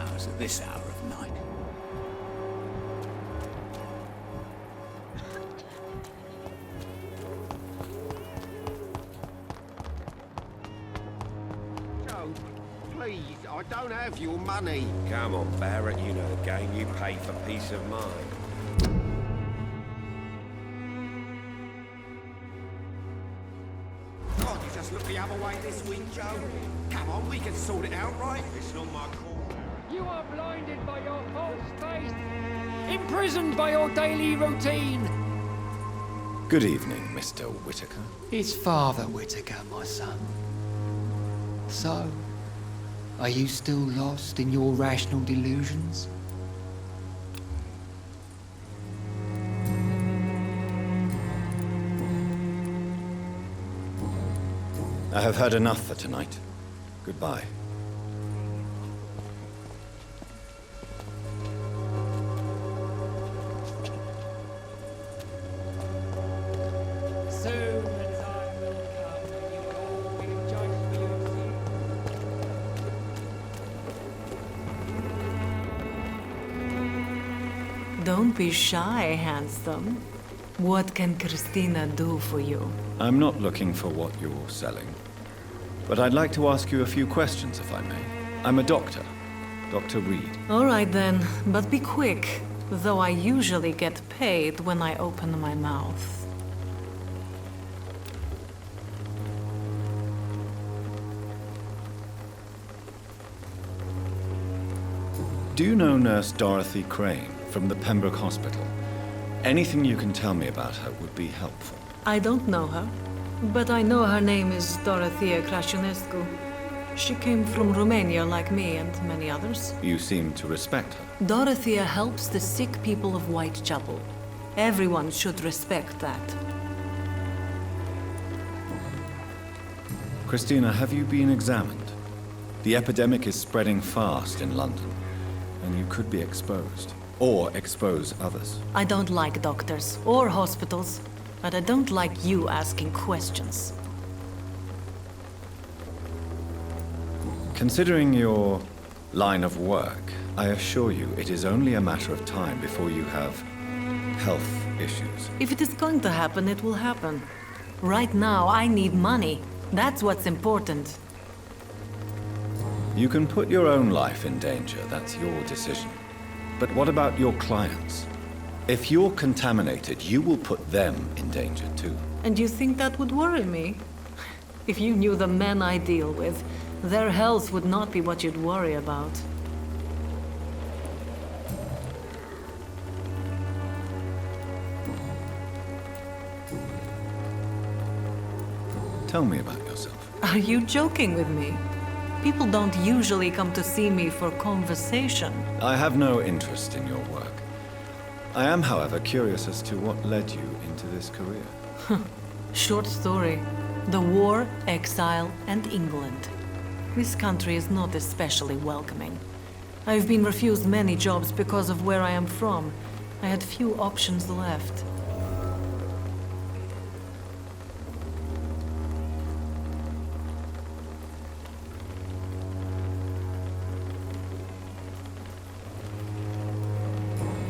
house at this hour of night? Joe, please, I don't have your money. Come on, Barrett, you know the game. You pay for peace of mind. God, you just look the other way this week, Joe. Come on, we can sort it out, right? It's not my call. You are blinded by your false faith, imprisoned by your daily routine. Good evening, Mr. Whitaker. It's Father Whitaker, my son. So, are you still lost in your rational delusions? I have heard enough for tonight. Goodbye. Soon the time will come when you will all be judged for your sins. Don't be shy, handsome. What can Christina do for you? I'm not looking for what you're selling, but I'd like to ask you a few questions, if I may. I'm a doctor, Dr. Reed. All right then, but be quick, though I usually get paid when I open my mouth. Do you know Nurse Dorothy Crane from the Pembroke Hospital? Anything you can tell me about her would be helpful. I don't know her, but I know her name is Dorothea Crăciunescu. She came from Romania like me and many others. You seem to respect her. Dorothea helps the sick people of Whitechapel. Everyone should respect that. Christina, have you been examined? The epidemic is spreading fast in London, and you could be exposed. Or expose others. I don't like doctors or hospitals, but I don't like you asking questions. Considering your line of work, I assure you it is only a matter of time before you have health issues. If it is going to happen, it will happen. Right now, I need money. That's what's important. You can put your own life in danger, that's your decision. But what about your clients? If you're contaminated, you will put them in danger too. And you think that would worry me? If you knew the men I deal with, their health would not be what you'd worry about. Tell me about yourself. Are you joking with me? People don't usually come to see me for conversation. I have no interest in your work. I am, however, curious as to what led you into this career. Short story. The war, exile, and England. This country is not especially welcoming. I've been refused many jobs because of where I am from. I had few options left.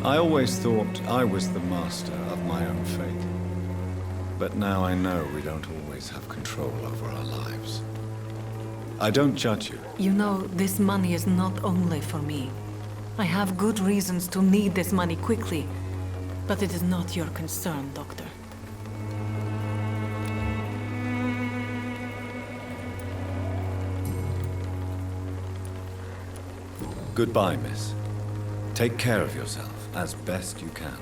I always thought I was the master of my own fate. But now I know we don't always have control over our lives. I don't judge you. You know, this money is not only for me. I have good reasons to need this money quickly, but it is not your concern, Doctor. Goodbye, miss. Take care of yourself as best you can.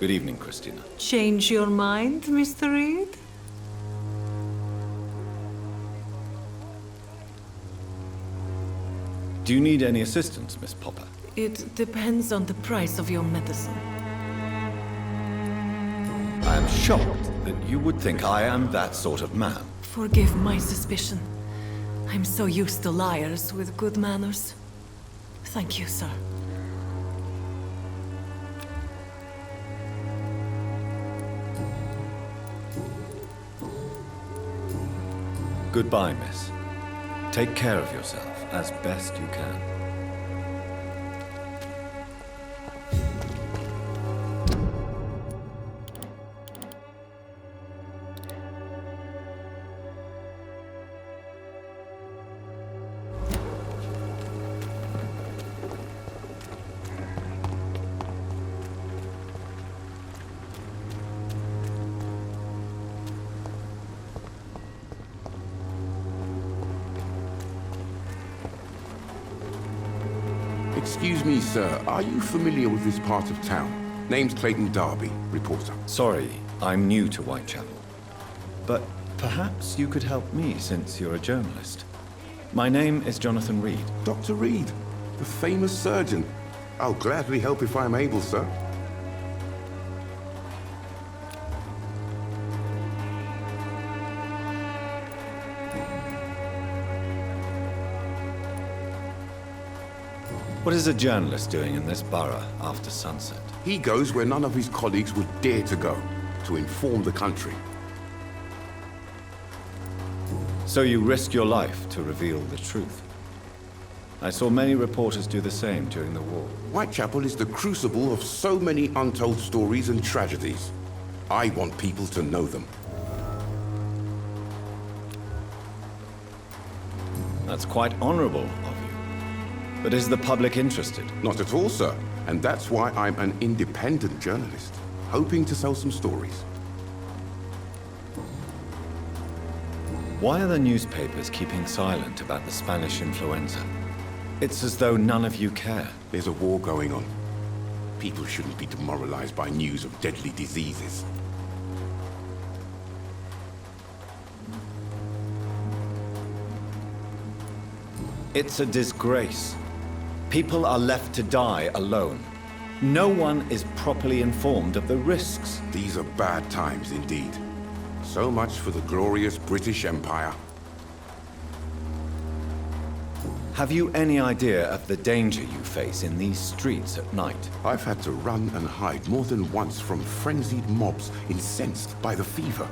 Good evening, Christina. Change your mind, Mr. Reed? Do you need any assistance, Miss Popper? It depends on the price of your medicine. I am shocked that you would think I am that sort of man. Forgive my suspicion. I'm so used to liars with good manners. Thank you, sir. Goodbye, miss. Take care of yourself as best you can. Excuse me, sir. Are you familiar with this part of town? Name's Clayton Darby, reporter. Sorry, I'm new to Whitechapel. But perhaps you could help me since you're a journalist. My name is Jonathan Reed. Dr. Reed, the famous surgeon. I'll gladly help if I'm able, sir. What is a journalist doing in this borough after sunset? He goes where none of his colleagues would dare to go, to inform the country. So you risk your life to reveal the truth. I saw many reporters do the same during the war. Whitechapel is the crucible of so many untold stories and tragedies. I want people to know them. That's quite honorable of you. But is the public interested? Not at all, sir. And that's why I'm an independent journalist, hoping to sell some stories. Why are the newspapers keeping silent about the Spanish influenza? It's as though none of you care. There's a war going on. People shouldn't be demoralized by news of deadly diseases. It's a disgrace. People are left to die alone. No one is properly informed of the risks. These are bad times indeed. So much for the glorious British Empire. Have you any idea of the danger you face in these streets at night? I've had to run and hide more than once from frenzied mobs incensed by the fever.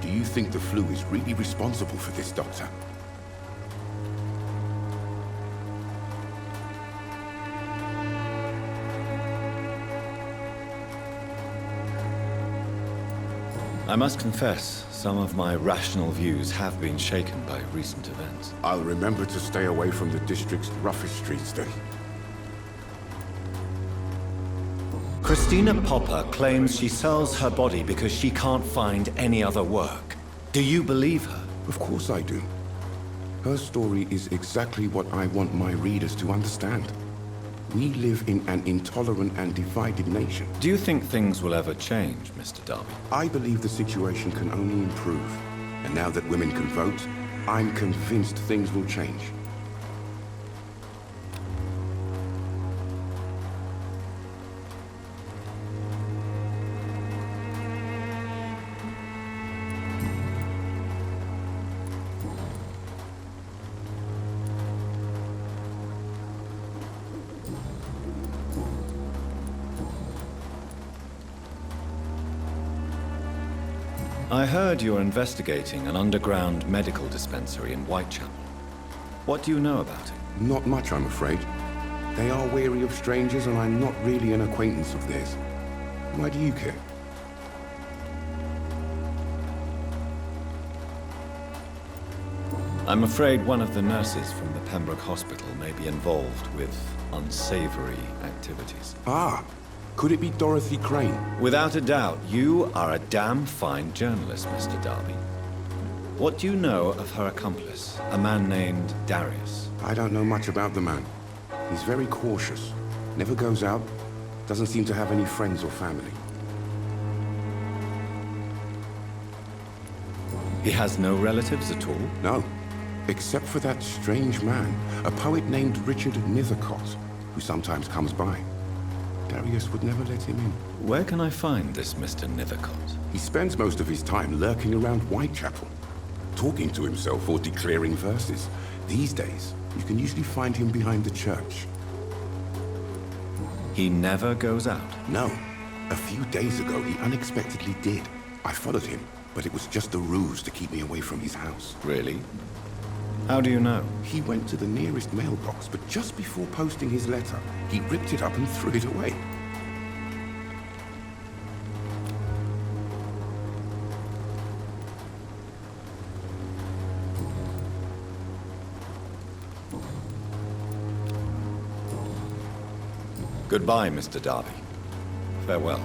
Do you think the flu is really responsible for this, Doctor? I must confess, some of my rational views have been shaken by recent events. I'll remember to stay away from the district's roughest streets then. Christina Popper claims she sells her body because she can't find any other work. Do you believe her? Of course I do. Her story is exactly what I want my readers to understand. We live in an intolerant and divided nation. Do you think things will ever change, Mr. Darby? I believe the situation can only improve. And now that women can vote, I'm convinced things will change. I heard you're investigating an underground medical dispensary in Whitechapel. What do you know about it? Not much, I'm afraid. They are wary of strangers, and I'm not really an acquaintance of theirs. Why do you care? I'm afraid one of the nurses from the Pembroke Hospital may be involved with unsavory activities. Ah, could it be Dorothy Crane? Without a doubt, you are a damn fine journalist, Mr. Darby. What do you know of her accomplice, a man named Darius? I don't know much about the man. He's very cautious. Never goes out. Doesn't seem to have any friends or family. He has no relatives at all? No, except for that strange man, a poet named Richard Nithercott, who sometimes comes by. Darius would never let him in. Where can I find this Mr. Nithercott? He spends most of his time lurking around Whitechapel, talking to himself or declaring verses. These days, you can usually find him behind the church. He never goes out? No. A few days ago, he unexpectedly did. I followed him, but it was just a ruse to keep me away from his house. Really? How do you know? He went to the nearest mailbox, but just before posting his letter, he ripped it up and threw it away. Goodbye, Mr. Darby. Farewell.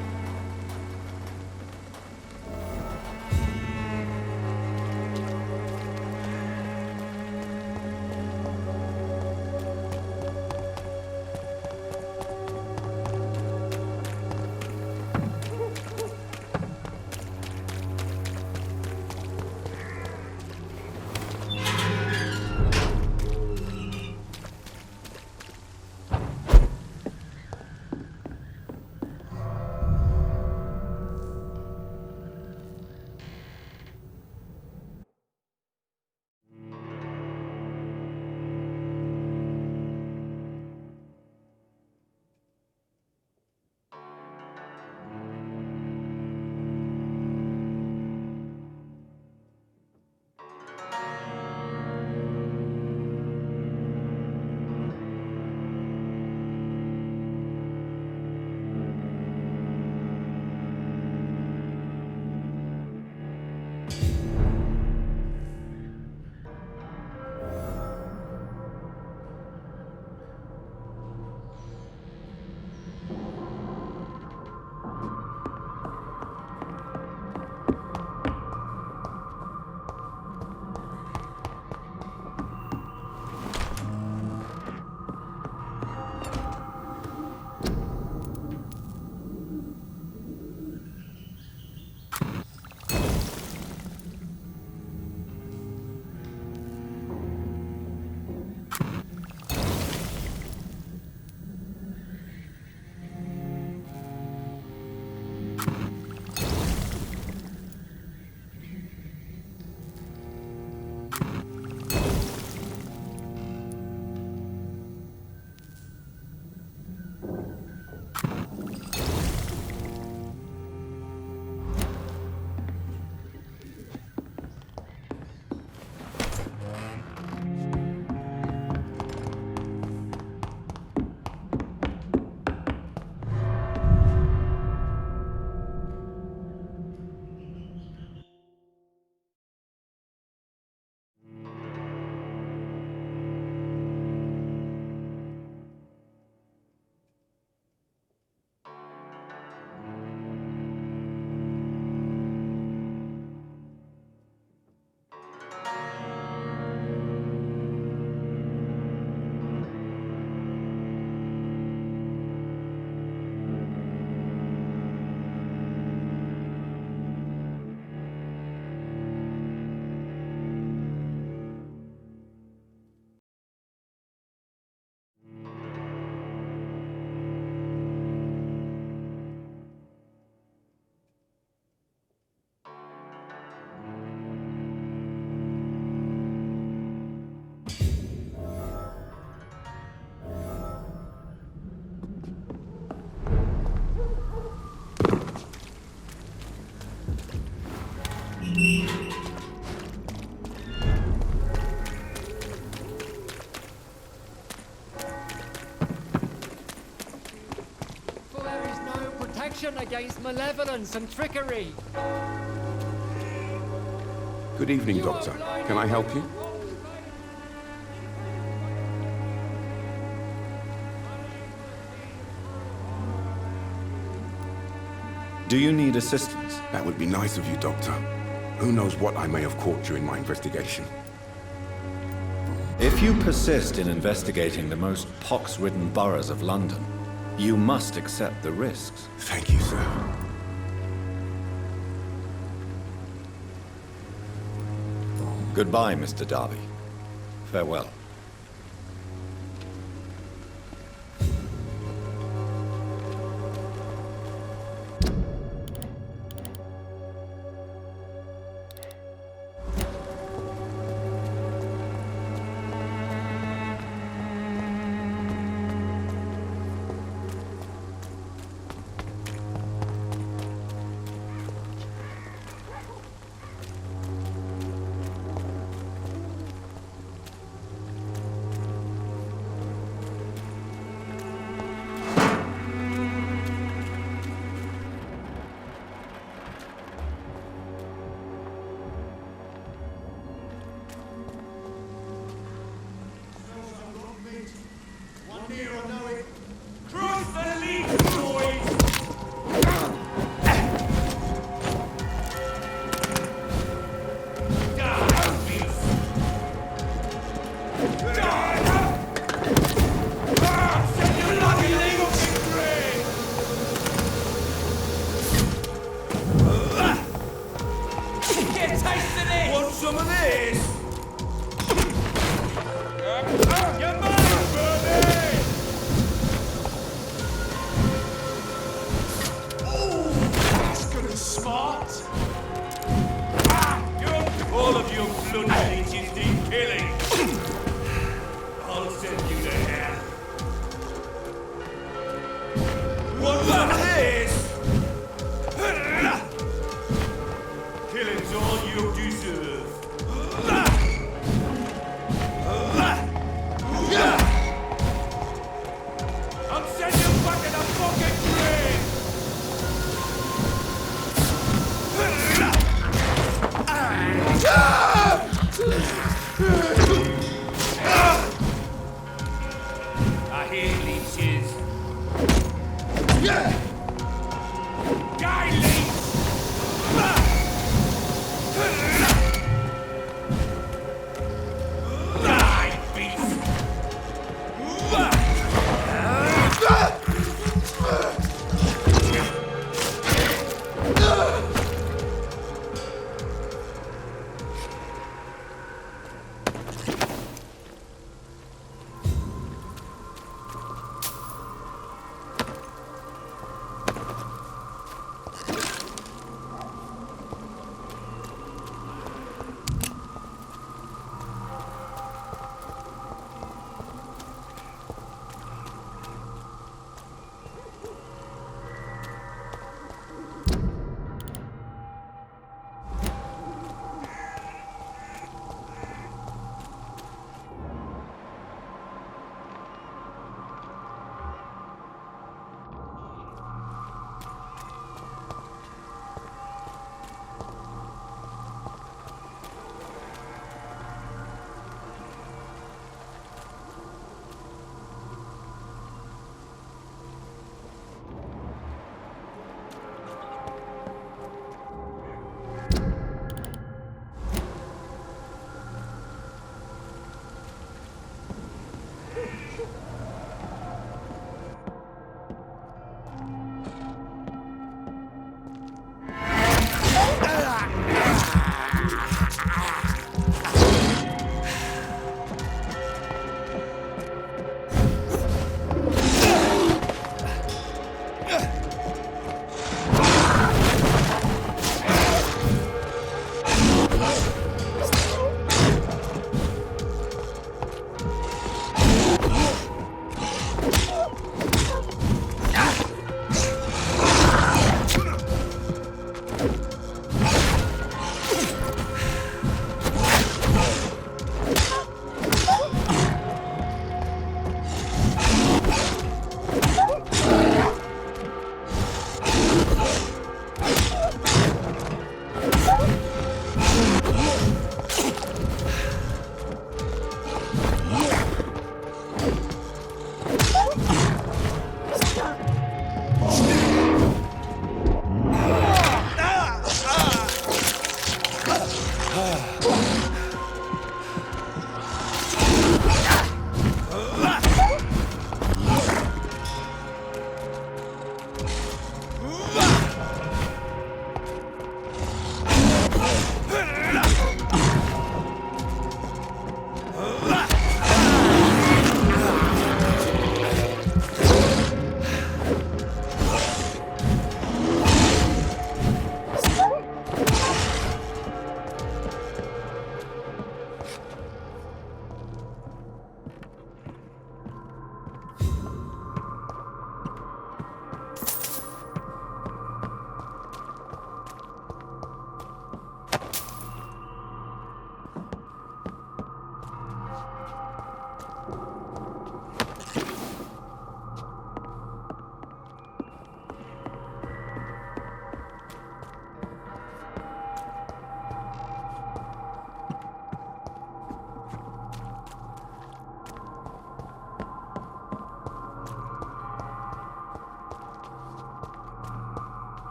Against malevolence and trickery. Good evening, Doctor. Can I help you? Do you need assistance? That would be nice of you, Doctor. Who knows what I may have caught during my investigation. If you persist in investigating the most pox-ridden boroughs of London, you must accept the risks. Thank you, sir. Goodbye, Mr. Darby. Farewell. One Nero know it. Cross the lead, boys! Die, beast! Die! Send you lucky legal victory! Get a taste of this! Want some of this? You're mine, Bernie! Oh, that's good and smart. All of you bloody leeches need killing. I'll send you to hell. What's this? Killing's all you deserve. I'll send you back in a fucking grave! I hear leeches. Die, leech! Die, beast!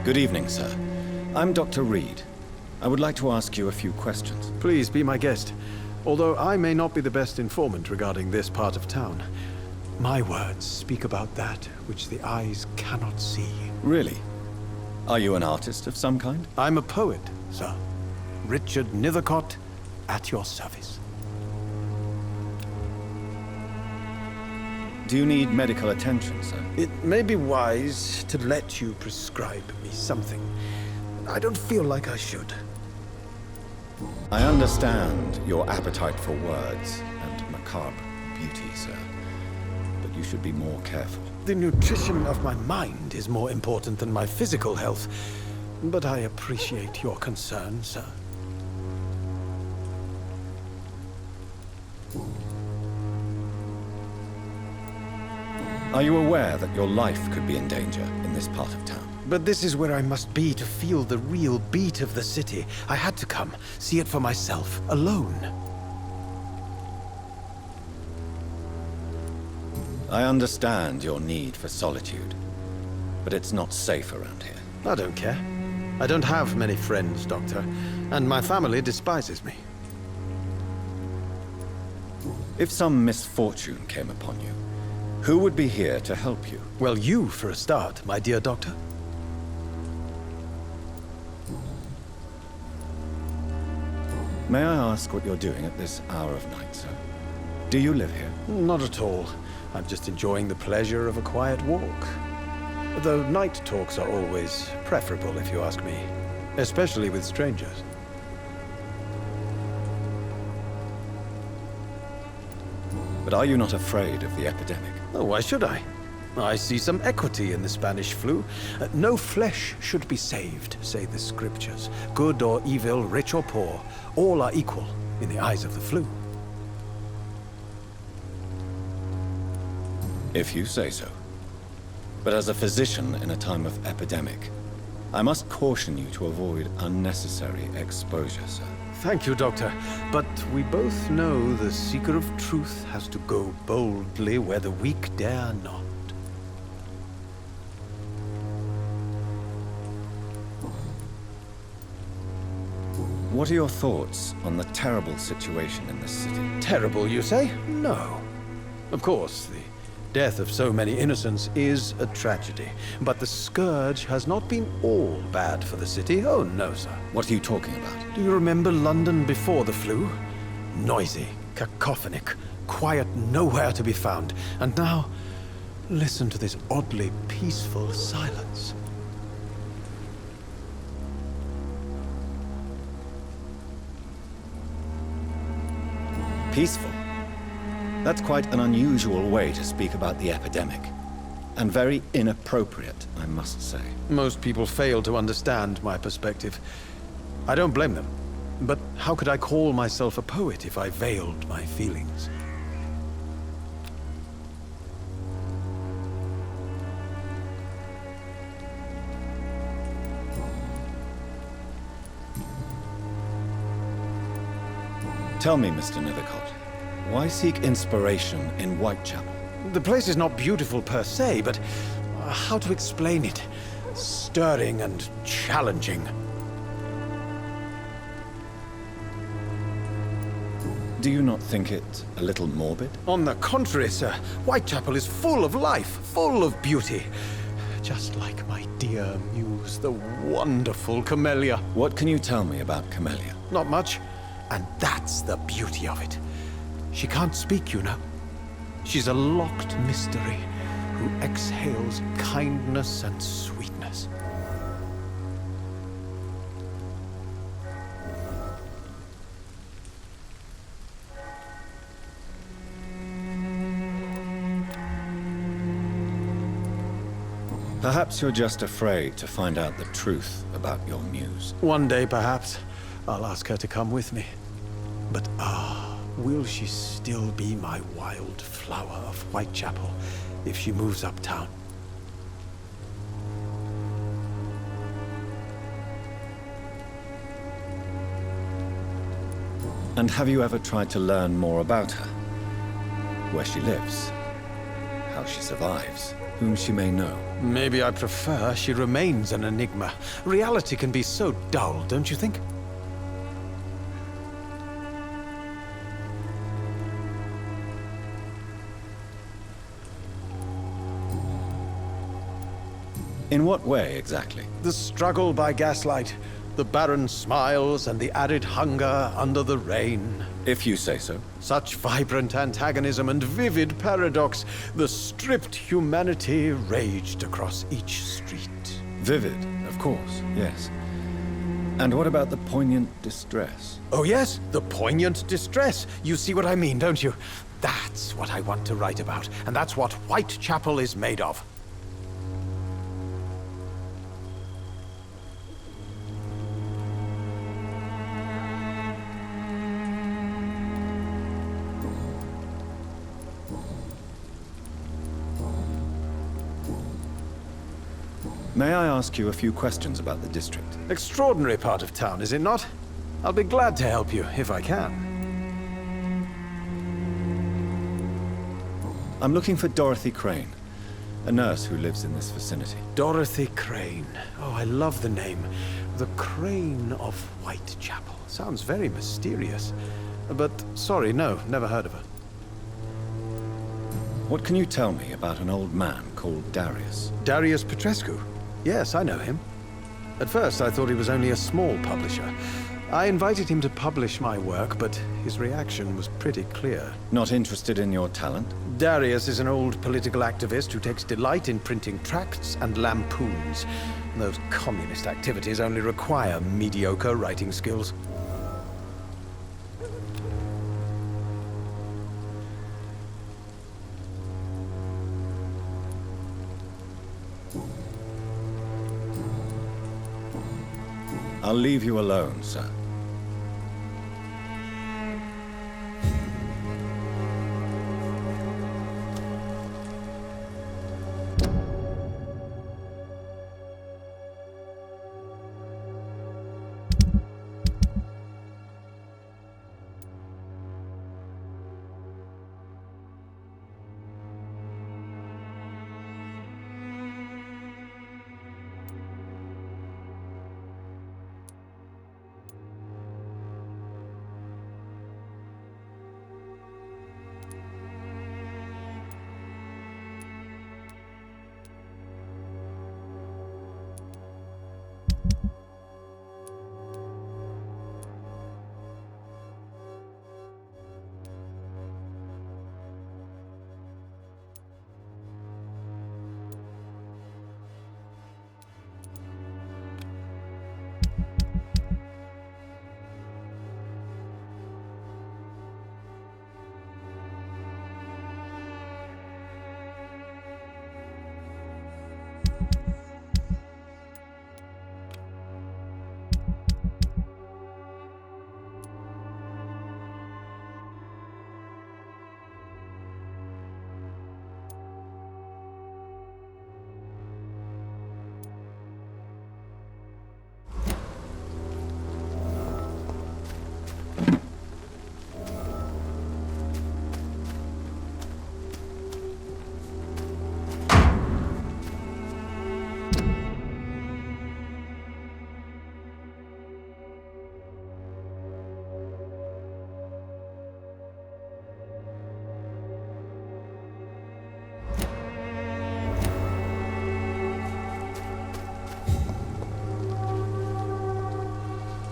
Good evening, sir. I'm Dr. Reed. I would like to ask you a few questions. Please be my guest. Although I may not be the best informant regarding this part of town, my words speak about that which the eyes cannot see. Really? Are you an artist of some kind? I'm a poet, sir. Richard Nethercott, at your service. Do you need medical attention, sir? It may be wise to let you prescribe me something. I don't feel like I should. I understand your appetite for words and macabre beauty, sir. But you should be more careful. The nutrition of my mind is more important than my physical health. But I appreciate your concern, sir. Are you aware that your life could be in danger in this part of town? But this is where I must be to feel the real beat of the city. I had to come, see it for myself, alone. I understand your need for solitude, but it's not safe around here. I don't care. I don't have many friends, Doctor, and my family despises me. If some misfortune came upon you, who would be here to help you? Well, you for a start, my dear Doctor. May I ask what you're doing at this hour of night, sir? Do you live here? Not at all. I'm just enjoying the pleasure of a quiet walk. Though night talks are always preferable, if you ask me. Especially with strangers. But are you not afraid of the epidemic? Oh, why should I? I see some equity in the Spanish flu. No flesh should be saved, say the scriptures. Good or evil, rich or poor, all are equal in the eyes of the flu. If you say so. But as a physician in a time of epidemic, I must caution you to avoid unnecessary exposure, sir. Thank you, Doctor. But we both know the seeker of truth has to go boldly where the weak dare not. What are your thoughts on the terrible situation in this city? Terrible, you say? No. Of course, the death of so many innocents is a tragedy. But the scourge has not been all bad for the city. Oh, no, sir. What are you talking about? Do you remember London before the flu? Noisy, cacophonic, quiet nowhere to be found. And now, listen to this oddly peaceful silence. Peaceful? That's quite an unusual way to speak about the epidemic. And very inappropriate, I must say. Most people fail to understand my perspective. I don't blame them. But how could I call myself a poet if I veiled my feelings? Tell me, Mr. Nethercott, why seek inspiration in Whitechapel? The place is not beautiful per se, but how to explain it? Stirring and challenging. Do you not think it a little morbid? On the contrary, sir. Whitechapel is full of life, full of beauty. Just like my dear muse, the wonderful Camellia. What can you tell me about Camellia? Not much. And that's the beauty of it. She can't speak, you know. She's a locked mystery who exhales kindness and sweetness. Perhaps you're just afraid to find out the truth about your muse. One day, perhaps, I'll ask her to come with me. But will she still be my wild flower of Whitechapel if she moves uptown? And have you ever tried to learn more about her? Where she lives? how she survives, whom she may know. Maybe I prefer she remains an enigma. Reality can be so dull, don't you think? In what way, exactly? The struggle by gaslight, the barren smiles and the arid hunger under the rain. If you say so. Such vibrant antagonism and vivid paradox, the stripped humanity raged across each street. Vivid, of course, yes. And what about the poignant distress? Oh yes, the poignant distress. You see what I mean, don't you? That's what I want to write about, and that's what Whitechapel is made of. May I ask you a few questions about the district? Extraordinary part of town, is it not? I'll be glad to help you, if I can. I'm looking for Dorothy Crane, a nurse who lives in this vicinity. Dorothy Crane. Oh, I love the name. The Crane of Whitechapel. Sounds very mysterious. But, sorry, no, never heard of her. What can you tell me about an old man called Darius? Darius Petrescu. Yes, I know him. At first, I thought he was only a small publisher. I invited him to publish my work, but his reaction was pretty clear. Not interested in your talent? Darius is an old political activist who takes delight in printing tracts and lampoons. Those communist activities only require mediocre writing skills. I'll leave you alone, sir.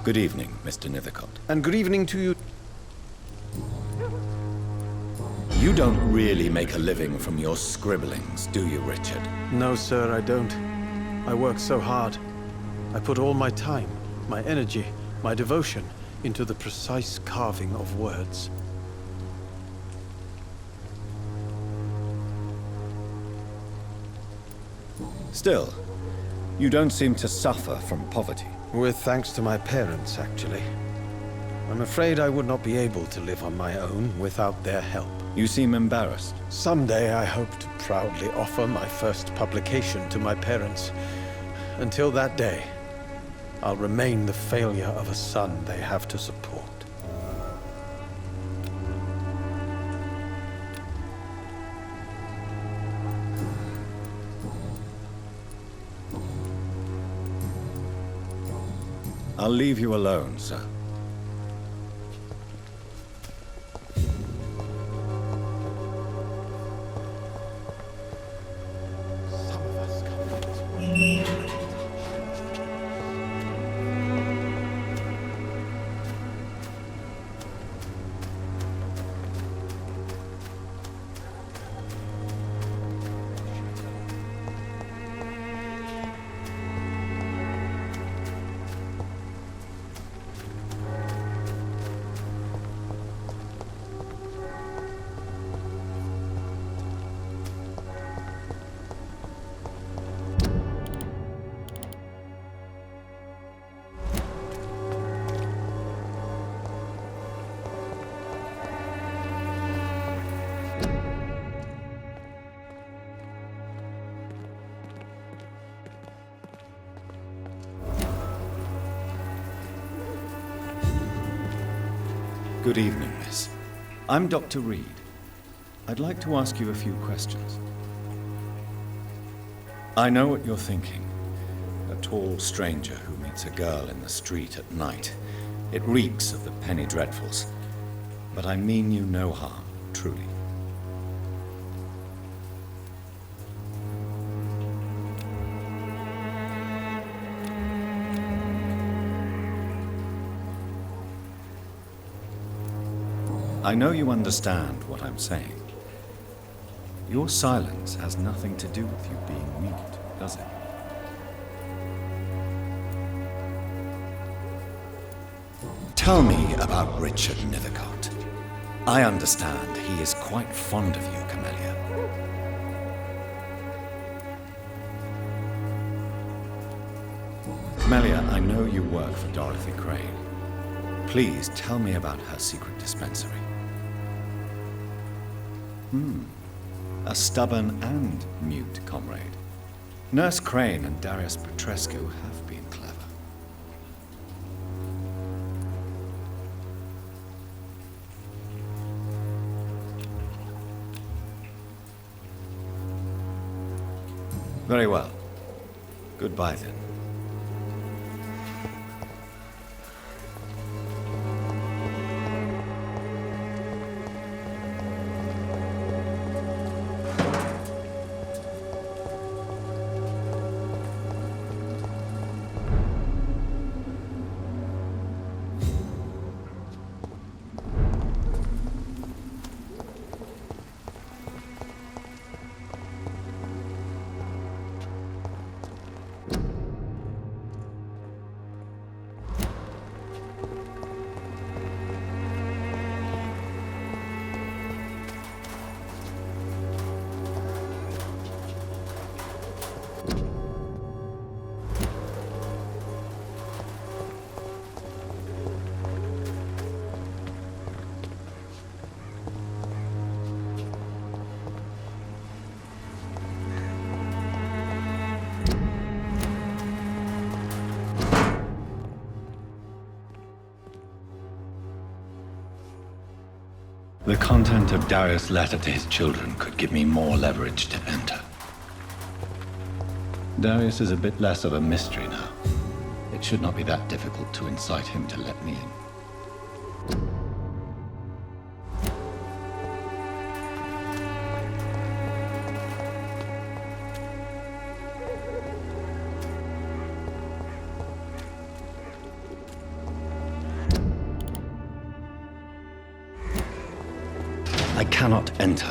Good evening, Mr. Nithercott. And good evening to you. You don't really make a living from your scribblings, do you, Richard? No, sir, I don't. I work so hard. I put all my time, my energy, my devotion into the precise carving of words. Still, you don't seem to suffer from poverty. With thanks to my parents, actually. I'm afraid I would not be able to live on my own without their help. You seem embarrassed. Someday I hope to proudly offer my first publication to my parents. Until that day, I'll remain the failure of a son they have to support. I'll leave you alone, sir. Good evening, miss. I'm Dr. Reed. I'd like to ask you a few questions. I know what you're thinking. A tall stranger who meets a girl in the street at night. It reeks of the penny dreadfuls. But I mean you no harm, truly. I know you understand what I'm saying. Your silence has nothing to do with you being mute, does it? Tell me about Richard Nethercott. I understand he is quite fond of you, Camellia. Camellia, I know you work for Dorothy Crane. Please tell me about her secret dispensary. A stubborn and mute comrade. Nurse Crane and Darius Petrescu have been clever. Very well. Goodbye then. The content of Darius' letter to his children could give me more leverage to enter. Darius is a bit less of a mystery now. It should not be that difficult to incite him to let me in. I cannot enter.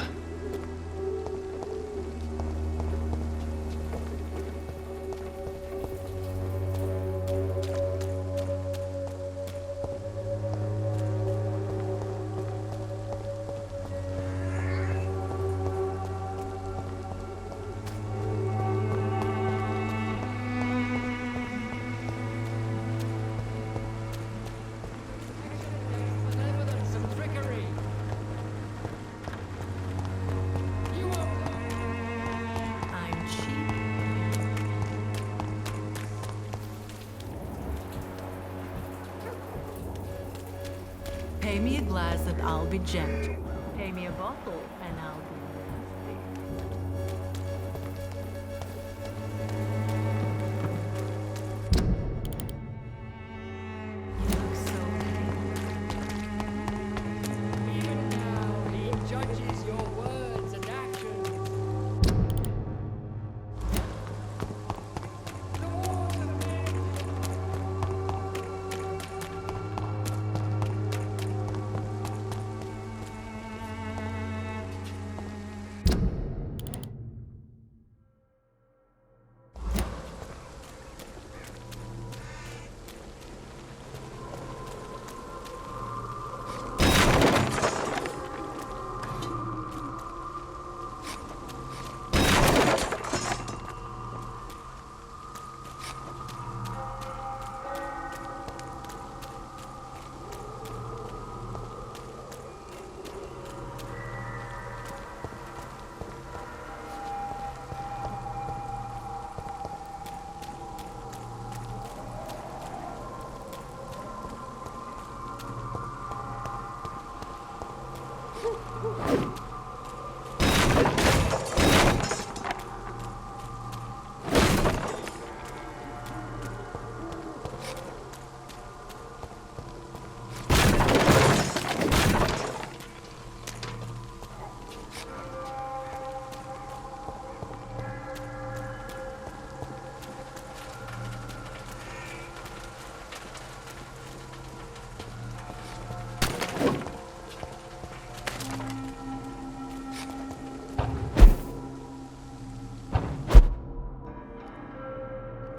Malevolence and trickery. I'm cheap. Pay me a glass and I'll be gentle. Pay me a bottle and I'll be nasty.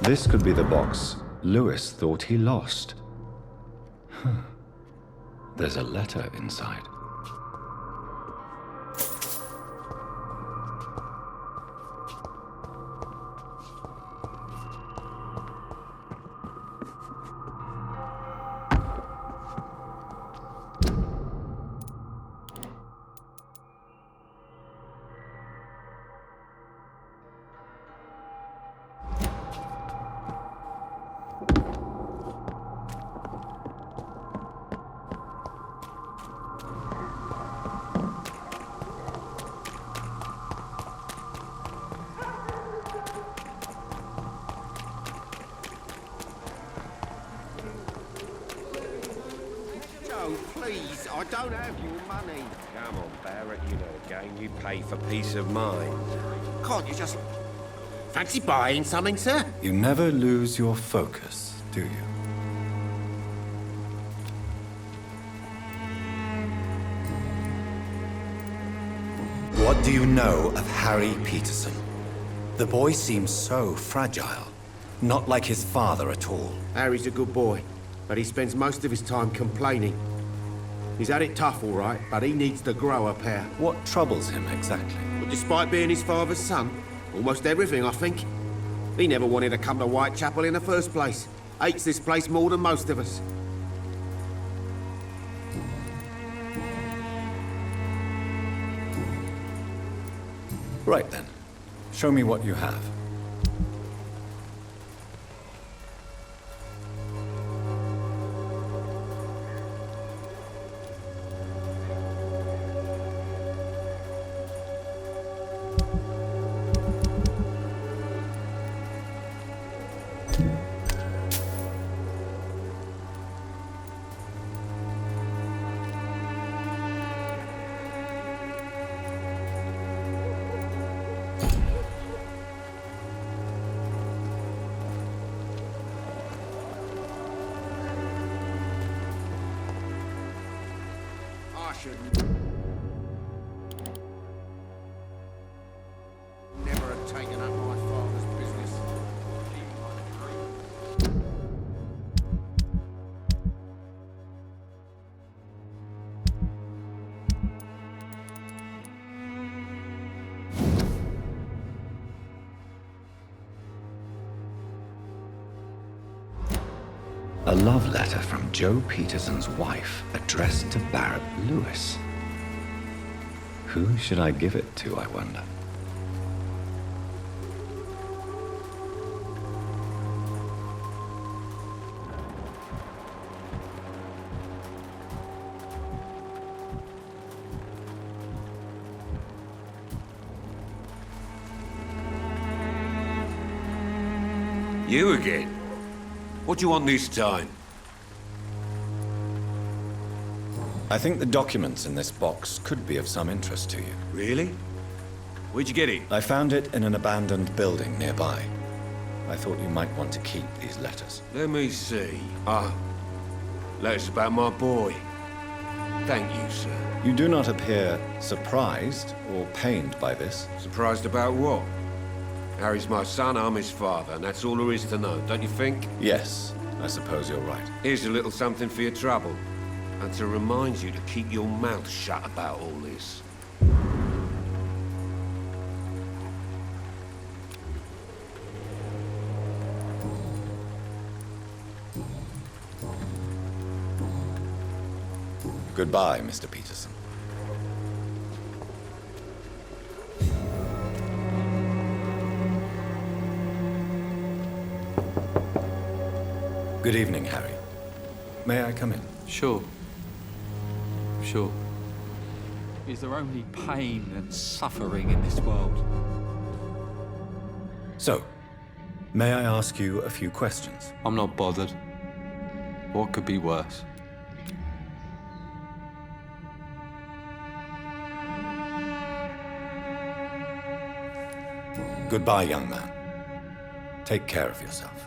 This could be the box Lewis thought he lost. There's a letter inside. Please, I don't have your money. Come on, Barrett, you know the game. You pay for peace of mind. Can't you just... Fancy buying something, sir? You never lose your focus, do you? What do you know of Harry Peterson? The boy seems so fragile. Not like his father at all. Harry's a good boy, but he spends most of his time complaining. He's had it tough, all right, but he needs to grow a pair. What troubles him exactly? But despite being his father's son, almost everything, I think. He never wanted to come to Whitechapel in the first place. Hates this place more than most of us. Right then. Show me what you have. Never have taken up my father's business. A love letter from Joe Peterson's wife, addressed to Barrett Lewis. Who should I give it to, I wonder? You again? What do you want this time? I think the documents in this box could be of some interest to you. Really? Where'd you get it? I found it in an abandoned building nearby. I thought you might want to keep these letters. Let me see. Letters about my boy. Thank you, sir. You do not appear surprised or pained by this. Surprised about what? Harry's my son, I'm his father, and that's all there is to know, don't you think? Yes, I suppose you're right. Here's a little something for your trouble. And to remind you to keep your mouth shut about all this. Goodbye, Mr. Peterson. Good evening, Harry. May I come in? Sure. Sure. Is there only pain and suffering in this world? So, may I ask you a few questions? I'm not bothered. What could be worse? Goodbye, young man. Take care of yourself.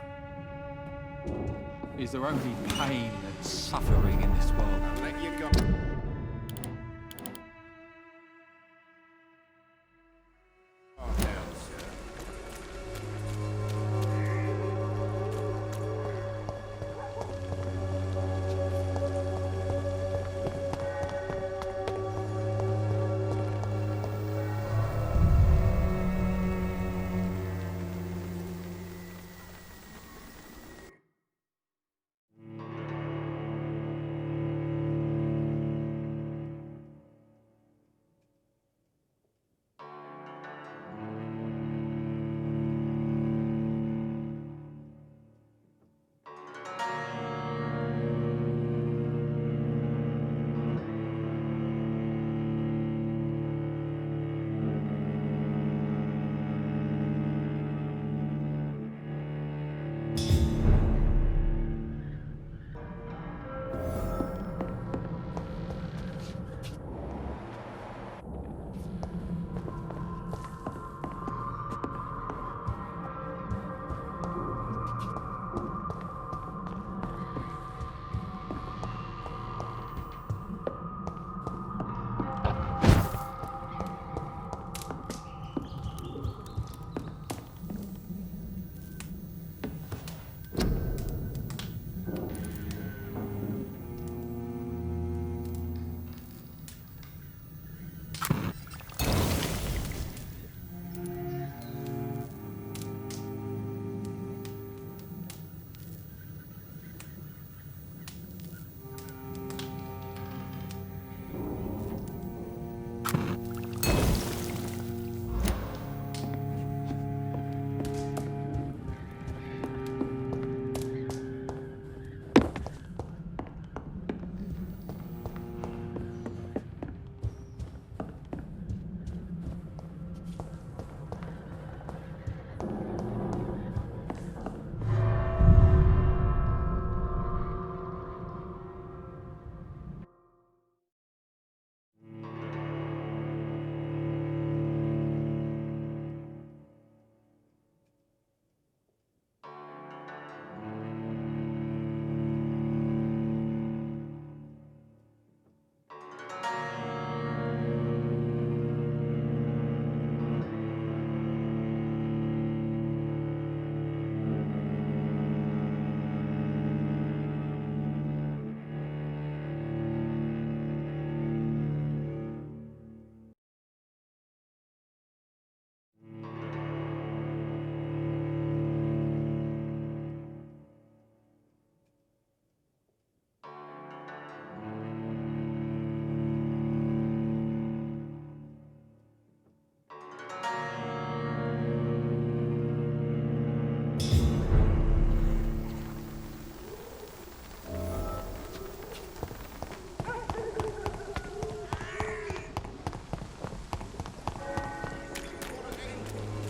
Is there only pain and suffering in this world? I'll let you go.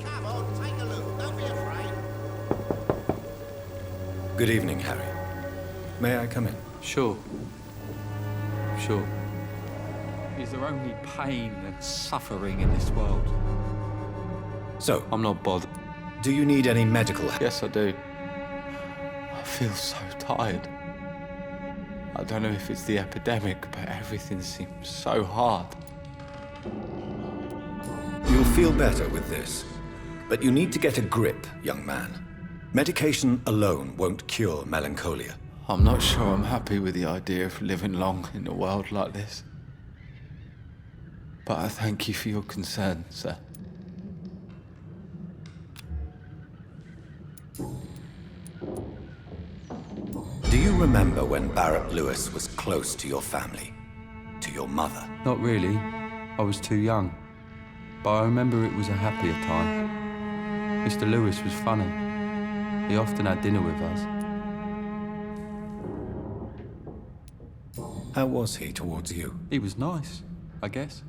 Come on, take a look. Don't be afraid. Good evening, Harry. May I come in? Sure. Sure. Is there only pain and suffering in this world? So, I'm not bothered. do you need any medical help? Yes, I do. I feel so tired. I don't know if it's the epidemic, but everything seems so hard. You'll feel better with this. But you need to get a grip, young man. Medication alone won't cure melancholia. I'm not sure I'm happy with the idea of living long in a world like this. But I thank you for your concern, sir. Do you remember when Barrett Lewis was close to your family? To your mother? Not really. I was too young. But I remember it was a happier time. Mr. Lewis was funny. He often had dinner with us. How was he towards you? He was nice, I guess.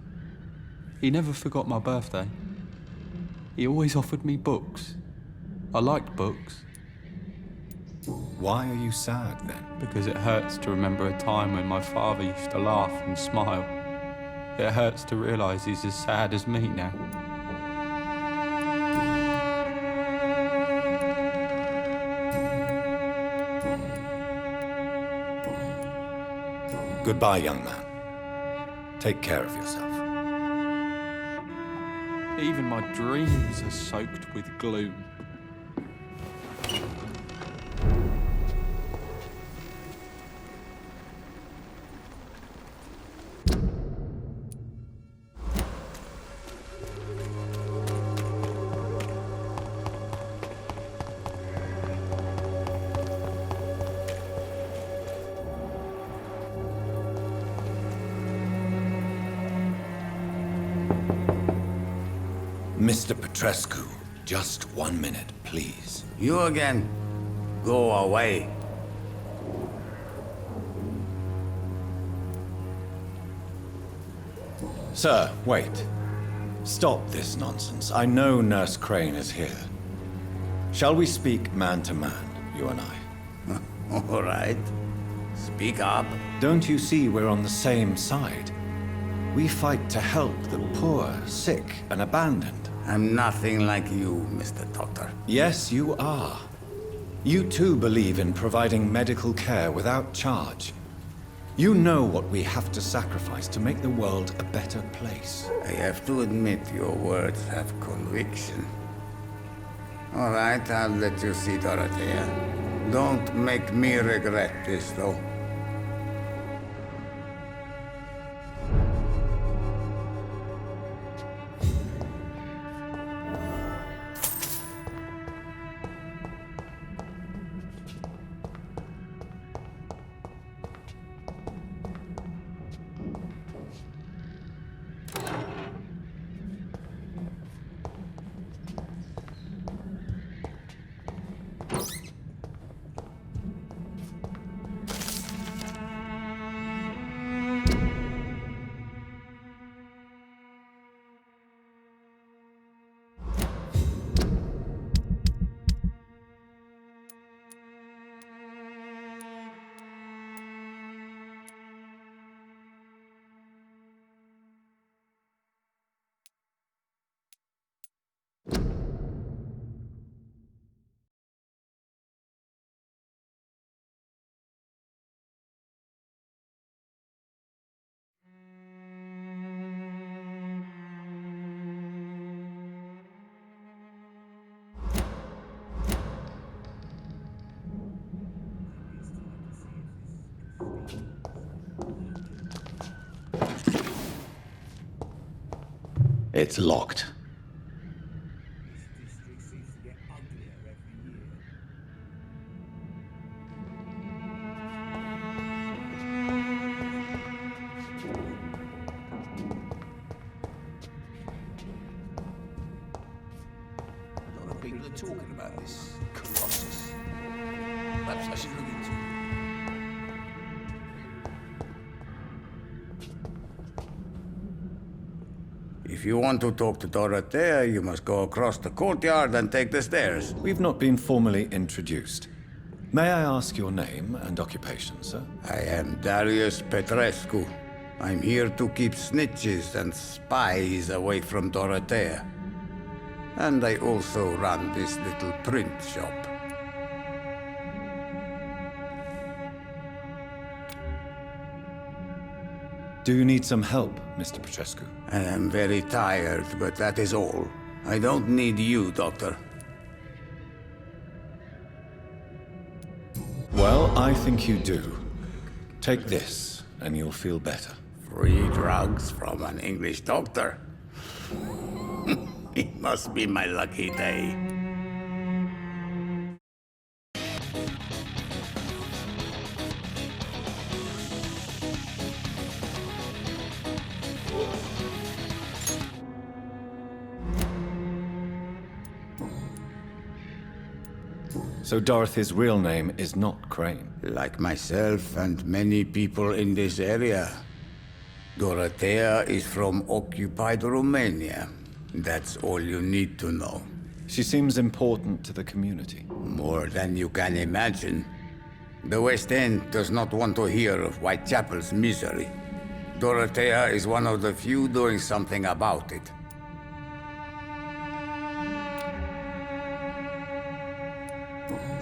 He never forgot my birthday. He always offered me books. I liked books. Why are you sad then? Because it hurts to remember a time when my father used to laugh and smile. It hurts to realise he's as sad as me now. Goodbye, young man. Take care of yourself. Even my dreams are soaked with gloom. Mr. Petrescu, just 1 minute, please. You again. Go away. Sir, wait. Stop this nonsense. I know Nurse Crane is here. Shall we speak man to man, you and I? All right. Speak up. Don't you see we're on the same side? We fight to help the poor, sick, and abandoned. I'm nothing like you, Mr. Doctor. Yes, you are. You too believe in providing medical care without charge. You know what we have to sacrifice to make the world a better place. I have to admit your words have conviction. All right, I'll let you see Dorothea. Don't make me regret this, though. It's locked. lot of people are talking about this Colossus. Perhaps I should look into it. If you want to talk to Dorothea, you must go across the courtyard and take the stairs. We've not been formally introduced. May I ask your name and occupation, sir? I am Darius Petrescu. I'm here to keep snitches and spies away from Dorothea. And I also run this little print shop. Do you need some help, Mr. Petrescu? I am very tired, but that is all. I don't need you, Doctor. Well, I think you do. Take this, and you'll feel better. Free drugs from an English doctor? It must be my lucky day. So Dorothy's real name is not Crane? Like myself and many people in this area. Dorothea is from occupied Romania. That's all you need to know. She seems important to the community. More than you can imagine. The West End does not want to hear of Whitechapel's misery. Dorothea is one of the few doing something about it.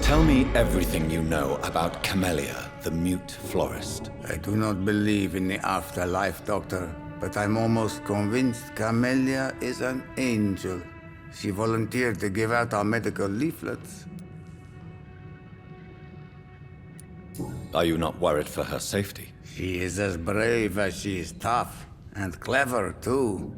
Tell me everything you know about Camellia, the mute florist. I do not believe in the afterlife, Doctor, but I'm almost convinced Camellia is an angel. She volunteered to give out our medical leaflets. Are you not worried for her safety? She is as brave as she is tough, and clever, too.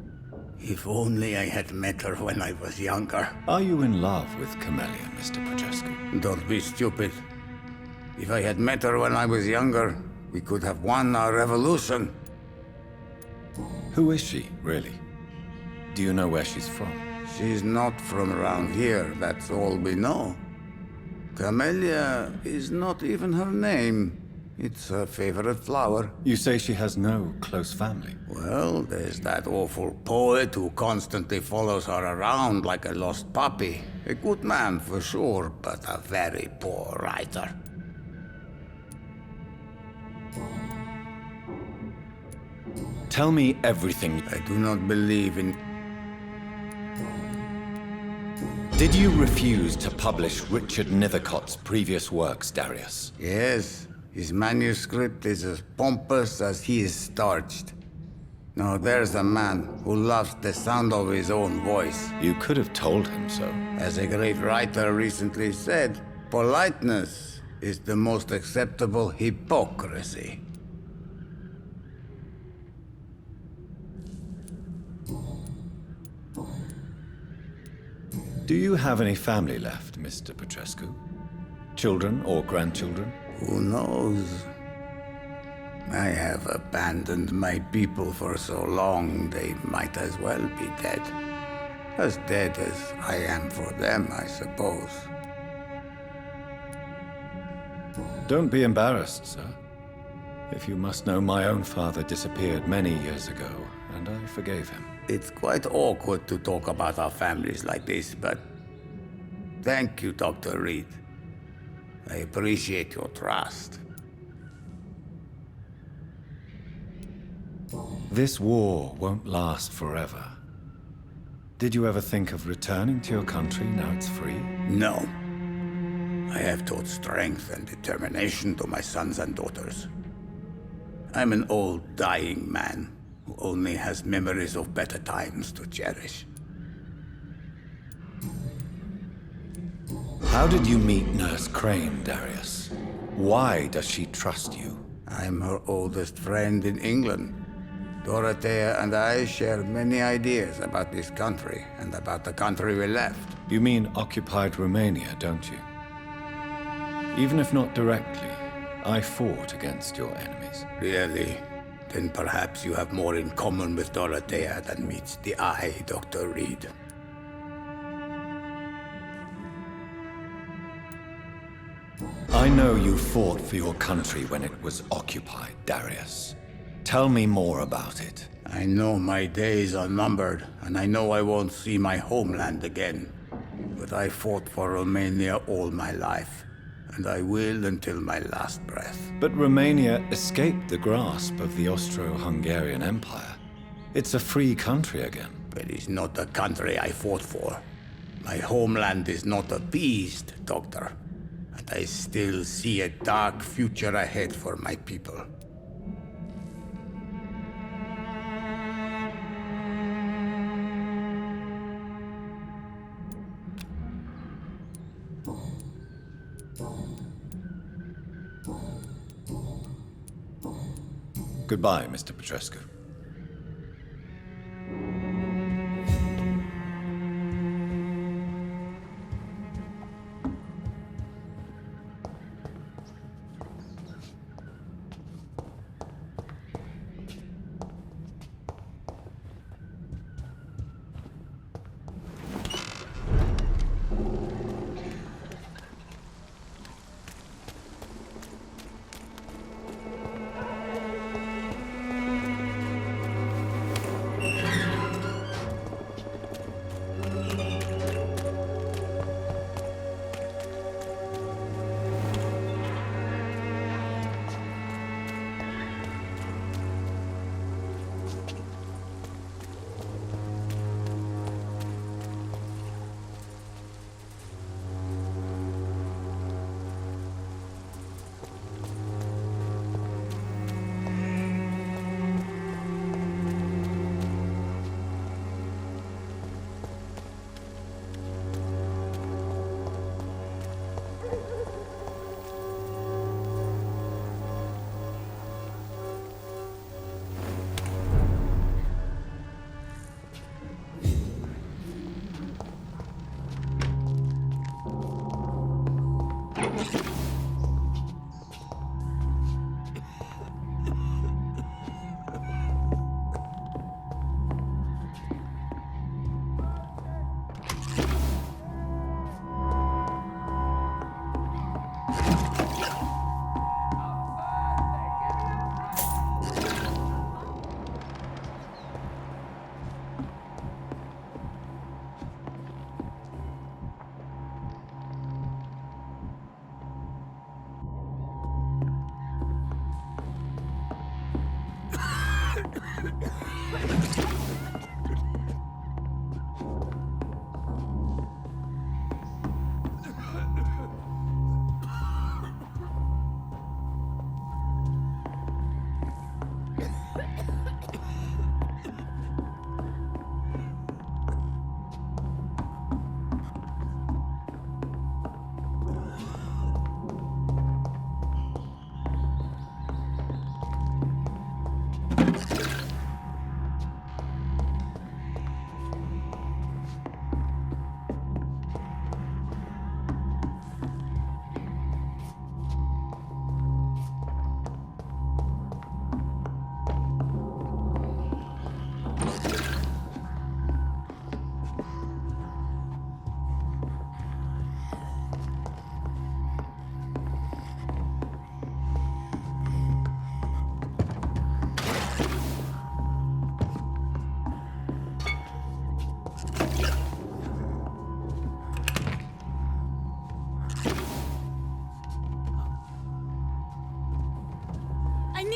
If only I had met her when I was younger. Are you in love with Camellia, Mr. Petrescu? Don't be stupid. If I had met her when I was younger, we could have won our revolution. Who is she, really? Do you know where she's from? She's not from around here, that's all we know. Camellia is not even her name. It's her favorite flower. You say she has no close family? Well, there's that awful poet who constantly follows her around like a lost puppy. A good man for sure, but a very poor writer. Tell me everything. I do not believe in... Did you refuse to publish Richard Nethercott's previous works, Darius? Yes. His manuscript is as pompous as he is starched. Now there's a man who loves the sound of his own voice. You could have told him so. As a great writer recently said, politeness is the most acceptable hypocrisy. Do you have any family left, Mr. Petrescu? Children or grandchildren? Who knows? I have abandoned my people for so long, they might as well be dead. As dead as I am for them, I suppose. Don't be embarrassed, sir. If you must know, my own father disappeared many years ago, and I forgave him. It's quite awkward to talk about our families like this, but... Thank you, Dr. Reed. I appreciate your trust. This war won't last forever. Did you ever think of returning to your country now it's free? No. I have taught strength and determination to my sons and daughters. I'm an old, dying man who only has memories of better times to cherish. How did you meet Nurse Crane, Darius? Why does she trust you? I'm her oldest friend in England. Dorothea and I share many ideas about this country and about the country we left. You mean occupied Romania, don't you? Even if not directly, I fought against your enemies. Really? Then perhaps you have more in common with Dorothea than meets the eye, Dr. Reed. I know you fought for your country when it was occupied, Darius. Tell me more about it. I know my days are numbered, and I know I won't see my homeland again. But I fought for Romania all my life, and I will until my last breath. But Romania escaped the grasp of the Austro-Hungarian Empire. It's a free country again. But it's not the country I fought for. My homeland is not appeased, Doctor. And I still see a dark future ahead for my people. Goodbye, Mr. Petrescu.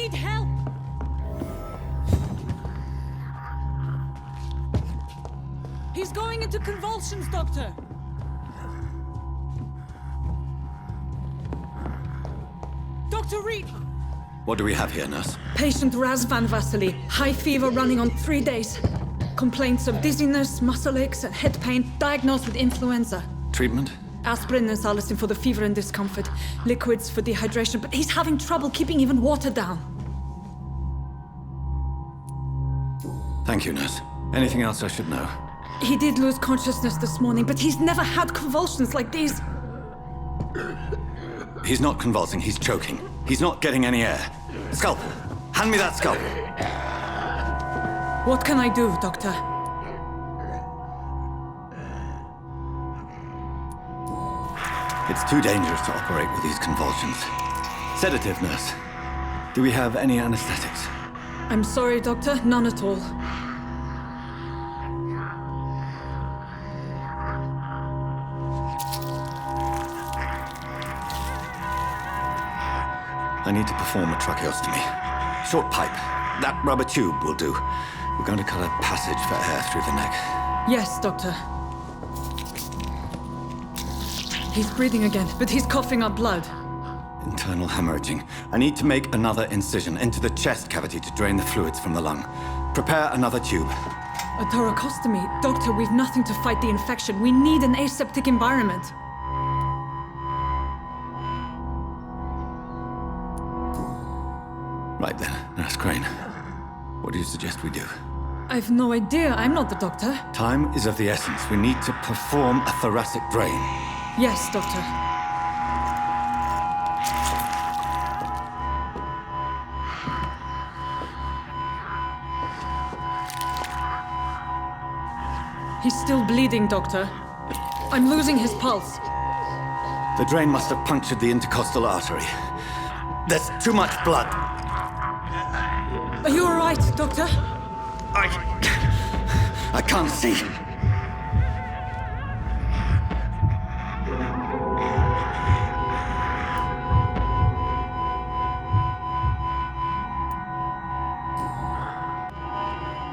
need help! He's going into convulsions, Doctor! Dr. Reed! What do we have here, nurse? Patient Razvan Vasily. High fever running on 3 days. Complaints of dizziness, muscle aches, and head pain. Diagnosed with influenza. Treatment? Aspirin and salicin for the fever and discomfort. Liquids for dehydration, but he's having trouble keeping even water down. Thank you, nurse. Anything else I should know? He did lose consciousness this morning, but he's never had convulsions like these. He's not convulsing, he's choking. He's not getting any air. Scalpel! Hand me that scalpel! What can I do, Doctor? It's too dangerous to operate with these convulsions. Sedative, nurse. Do we have any anesthetics? I'm sorry, Doctor. None at all. I need to perform a tracheostomy. Short pipe. That rubber tube will do. We're going to cut a passage for air through the neck. Yes, Doctor. He's breathing again, but he's coughing up blood. Internal hemorrhaging. I need to make another incision into the chest cavity to drain the fluids from the lung. Prepare another tube. A thoracostomy? Doctor, we've nothing to fight the infection. We need an aseptic environment. Right then, Nurse Crane. What do you suggest we do? I've no idea. I'm not the doctor. Time is of the essence. We need to perform a thoracic drain. Yes, Doctor. He's still bleeding, Doctor. I'm losing his pulse. The drain must have punctured the intercostal artery. There's too much blood. Are you all right, Doctor? I can't see.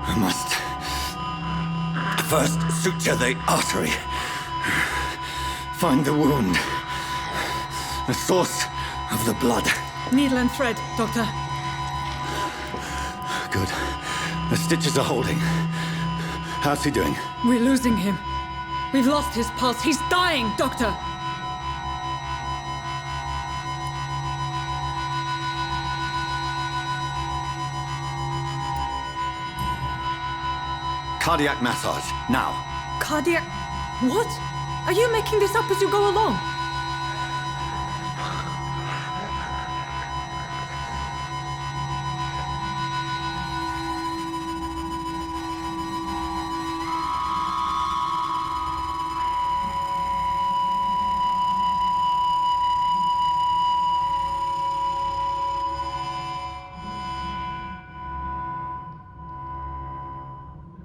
I must first suture the artery. Find the wound. The source of the blood. Needle and thread, Doctor. Good. The stitches are holding. How's he doing? We're losing him. We've lost his pulse. He's dying, Doctor! Cardiac massage, now. Cardiac... What? Are you making this up as you go along?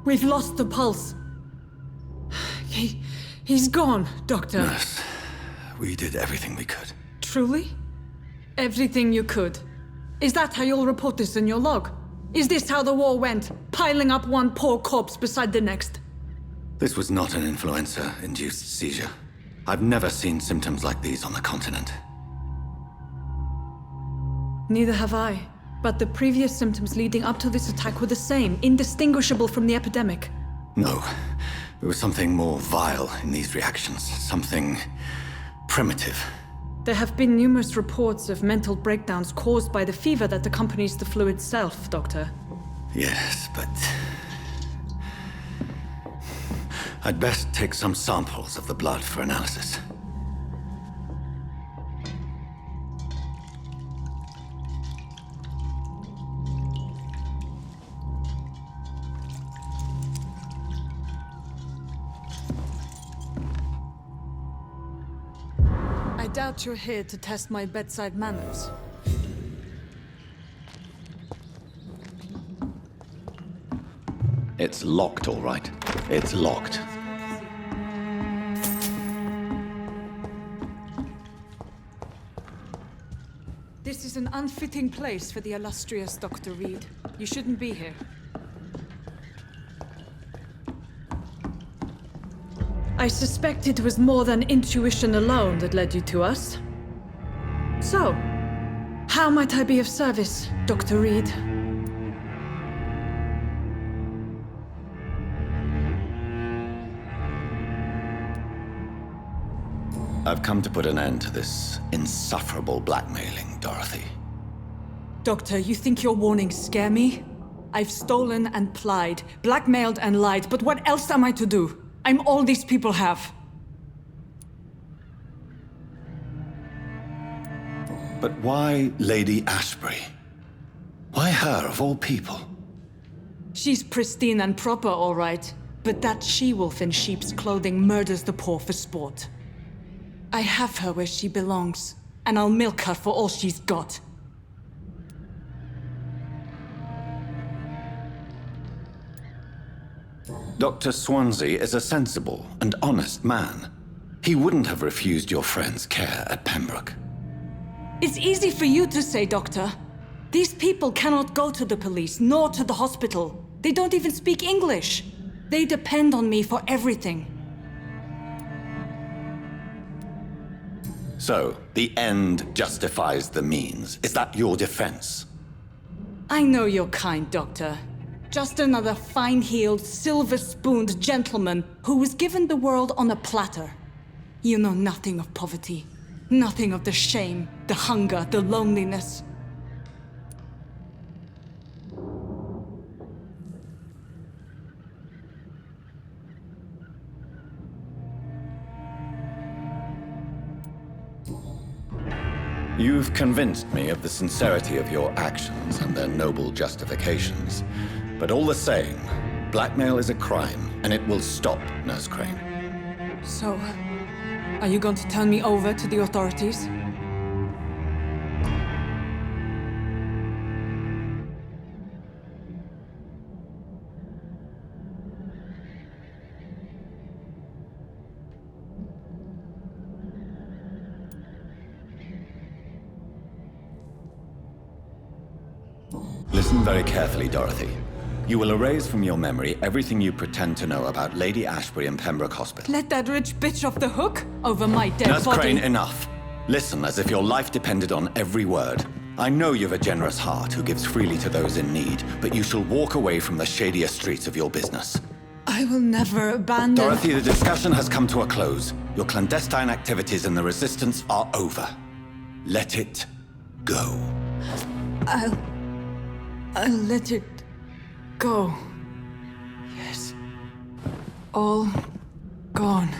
We've lost the pulse. He's gone, Doctor. Nurse, we did everything we could. Truly? Everything you could? Is that how you'll report this in your log? Is this how the war went? Piling up one poor corpse beside the next? This was not an influenza-induced seizure. I've never seen symptoms like these on the continent. Neither have I. But the previous symptoms leading up to this attack were the same, indistinguishable from the epidemic. No. There was something more vile in these reactions. Something primitive. There have been numerous reports of mental breakdowns caused by the fever that accompanies the flu itself, Doctor. Yes, but... I'd best take some samples of the blood for analysis. I doubt you're here to test my bedside manners. It's locked, all right. It's locked. This is an unfitting place for the illustrious Dr. Reed. You shouldn't be here. I suspect it was more than intuition alone that led you to us. So, how might I be of service, Dr. Reed? I've come to put an end to this insufferable blackmailing, Dorothy. Doctor, you think your warnings scare me? I've stolen and plied, blackmailed and lied, but what else am I to do? I'm all these people have. But why Lady Ashbury? Why her, of all people? She's pristine and proper, all right. But that she-wolf in sheep's clothing murders the poor for sport. I have her where she belongs, and I'll milk her for all she's got. Dr. Swansea is a sensible and honest man. He wouldn't have refused your friend's care at Pembroke. It's easy for you to say, Doctor. These people cannot go to the police, nor to the hospital. They don't even speak English. They depend on me for everything. So, the end justifies the means. Is that your defense? I know you're kind, Doctor. Just another fine-heeled, silver-spooned gentleman who was given the world on a platter. You know nothing of poverty. Nothing of the shame, the hunger, the loneliness. You've convinced me of the sincerity of your actions and their noble justifications. But all the same, blackmail is a crime, and it will stop, Nurse Crane. So, are you going to turn me over to the authorities? Listen very carefully, Dorothy. You will erase from your memory everything you pretend to know about Lady Ashbury and Pembroke Hospital. Let that rich bitch off the hook over my dead Nurse body. Crane, enough. Listen as if your life depended on every word. I know you've a generous heart who gives freely to those in need, but you shall walk away from the shadier streets of your business. I will never abandon... Dorothy, the discussion has come to a close. Your clandestine activities in the Resistance are over. Let it go. I'll let it go. Yes. All gone.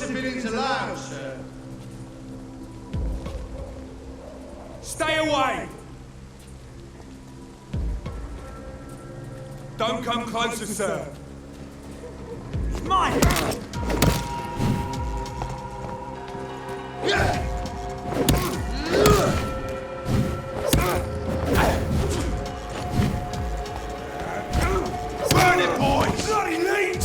civilians allowed, sir. Stay away! Don't come closer, sir. It's mine! Burn it, boys! Bloody leech!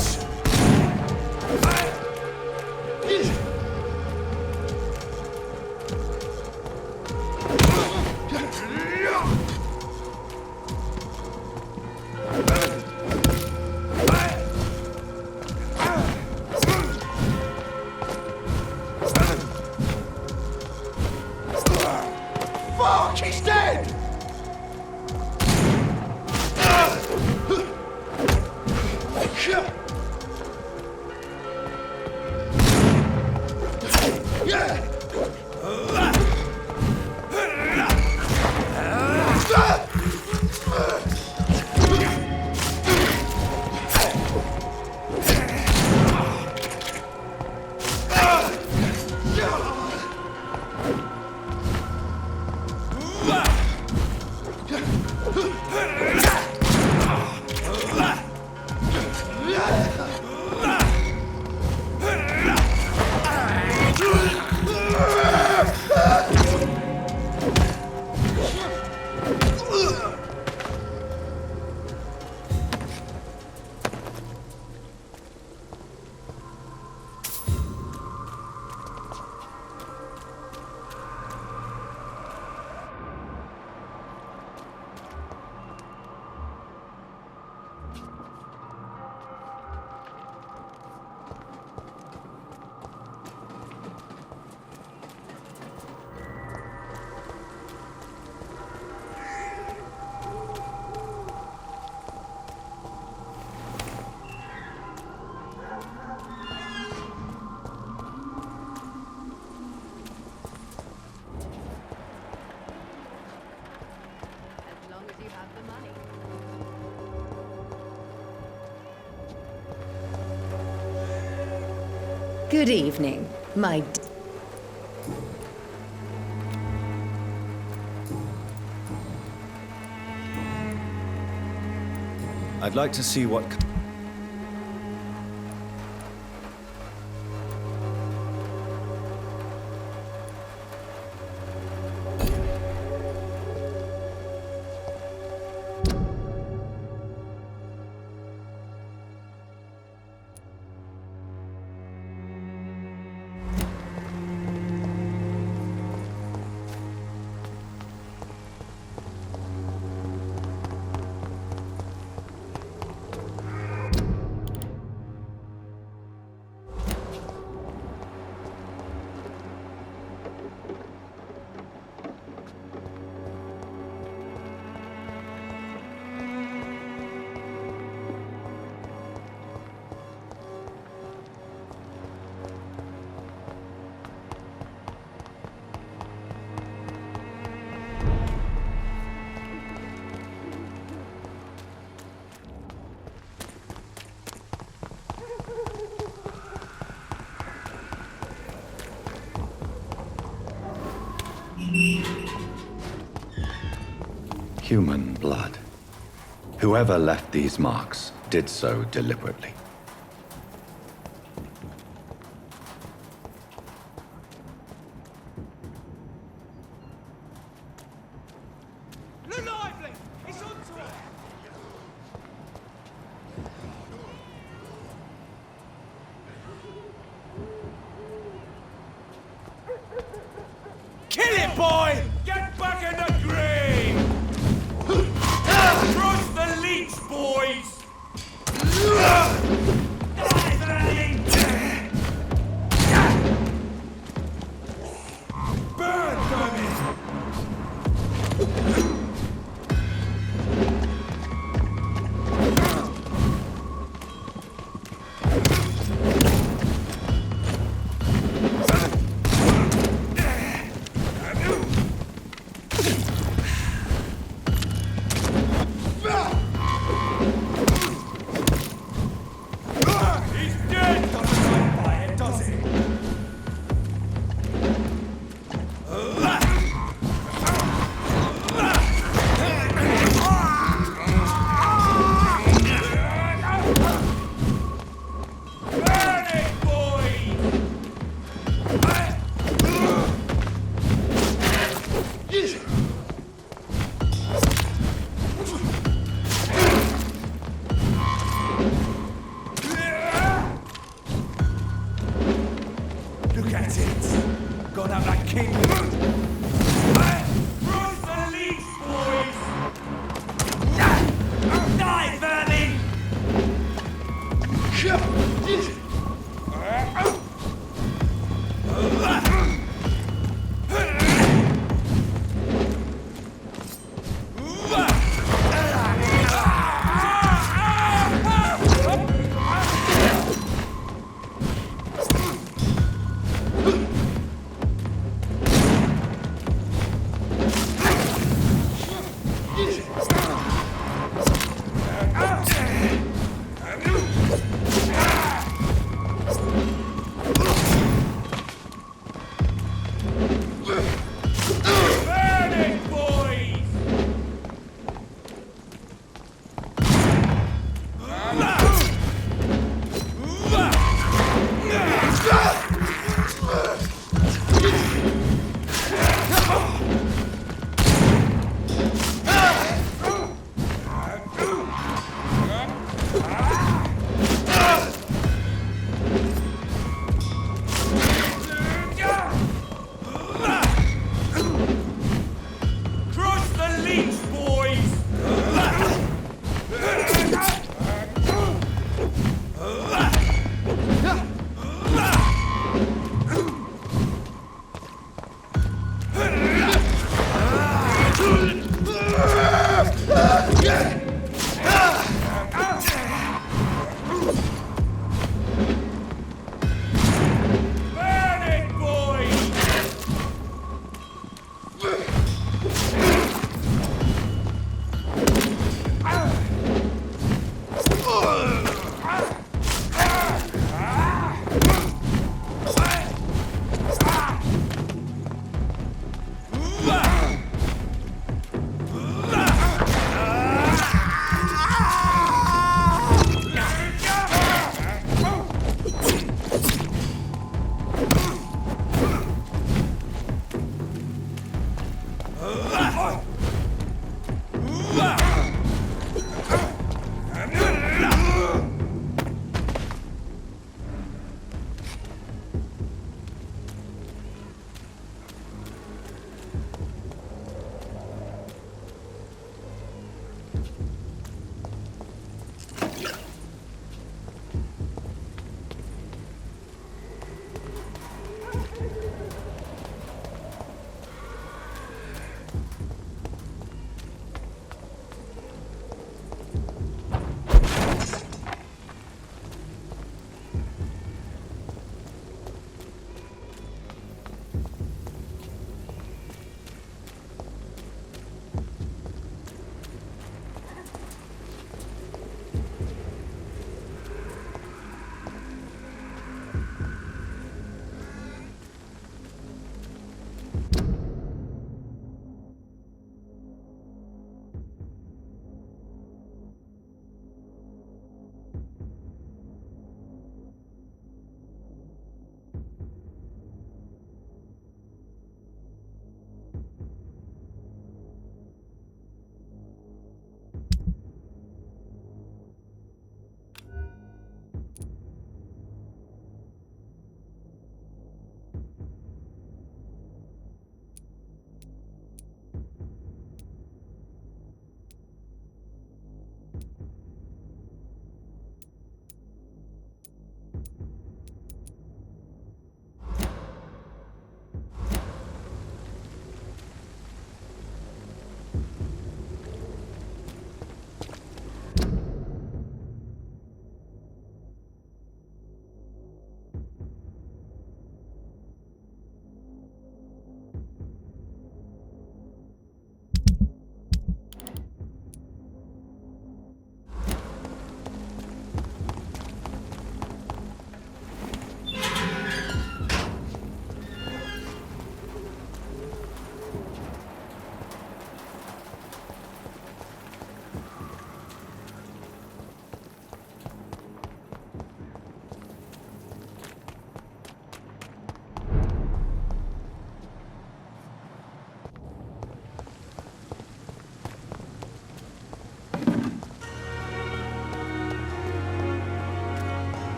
Fuck, he's dead! Good evening, my I'd like to see what... Human blood. Whoever left these marks did so deliberately. Kill it, boy! Get back in the grave! Crush the leech, boys! Burn, damn it!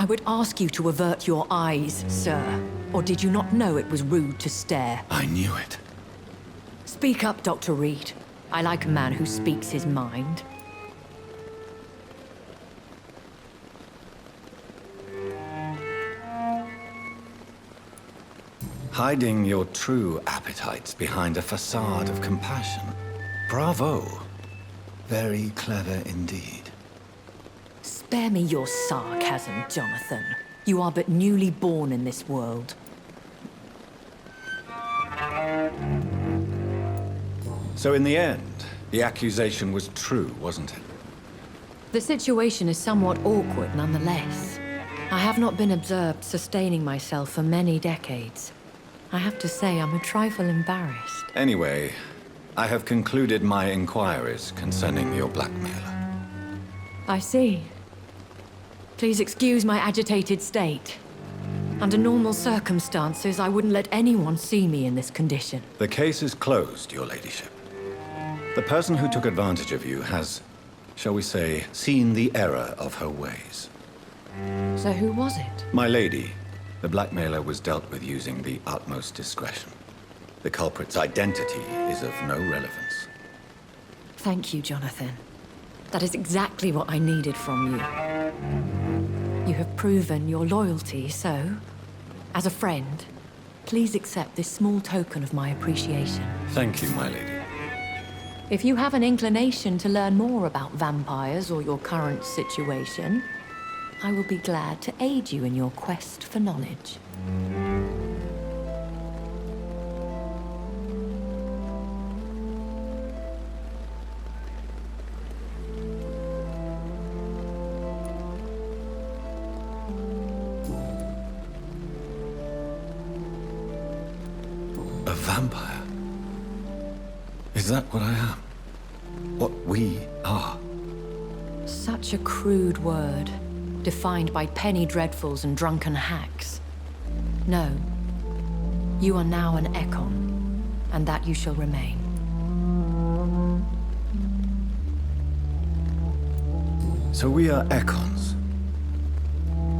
would ask you to avert your eyes, sir. Or did you not know it was rude to stare? I knew it. Speak up, Dr. Reed. I like a man who speaks his mind. Hiding your true appetites behind a facade of compassion. Bravo. Very clever indeed. Spare me your sarcasm, Jonathan. You are but newly born in this world. So in the end, the accusation was true, wasn't it? The situation is somewhat awkward nonetheless. I have not been observed sustaining myself for many decades. I have to say I'm a trifle embarrassed. Anyway, I have concluded my inquiries concerning your blackmailer. I see. Please excuse my agitated state. Under normal circumstances, I wouldn't let anyone see me in this condition. The case is closed, your ladyship. The person who took advantage of you has, shall we say, seen the error of her ways. So who was it? My lady, the blackmailer was dealt with using the utmost discretion. The culprit's identity is of no relevance. Thank you, Jonathan. That is exactly what I needed from you. You have proven your loyalty, so, as a friend, please accept this small token of my appreciation. Thank you, my lady. If you have an inclination to learn more about vampires or your current situation, I will be glad to aid you in your quest for knowledge. A vampire? Is that what I am? What we are? Such a crude word, defined by penny dreadfuls and drunken hacks. No. You are now an Ekon, and that you shall remain. So we are Ekons.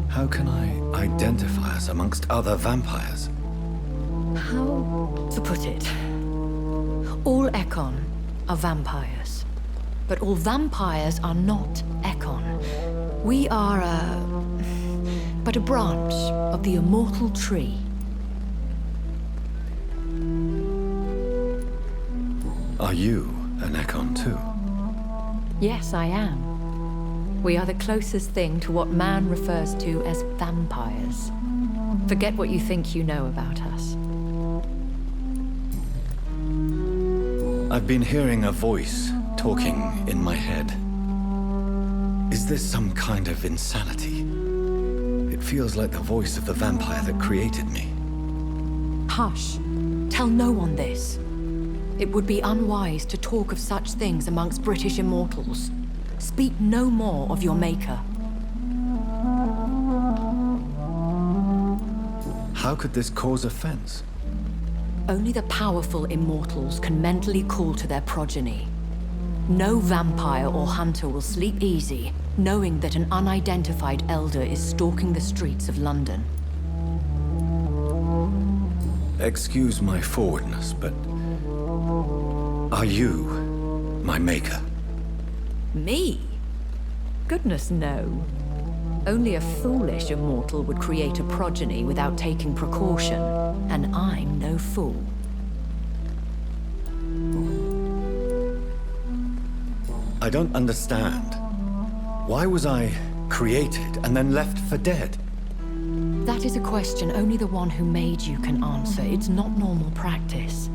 How can I identify us amongst other vampires? How to put it? All Ekon are vampires. But all vampires are not Ekon. We are but a branch of the immortal tree. Are you an Ekon too? Yes, I am. We are the closest thing to what man refers to as vampires. Forget what you think you know about us. I've been hearing a voice talking in my head. Is this some kind of insanity? It feels like the voice of the vampire that created me. Hush. Tell no one this. It would be unwise to talk of such things amongst British immortals. Speak no more of your maker. How could this cause offense? Only the powerful immortals can mentally call to their progeny. No vampire or hunter will sleep easy, knowing that an unidentified elder is stalking the streets of London. Excuse my forwardness, but are you my maker? Me? Goodness, no. Only a foolish immortal would create a progeny without taking precaution, and I'm no fool. I don't understand. Why was I created and then left for dead? That is a question only the one who made you can answer. It's not normal practice.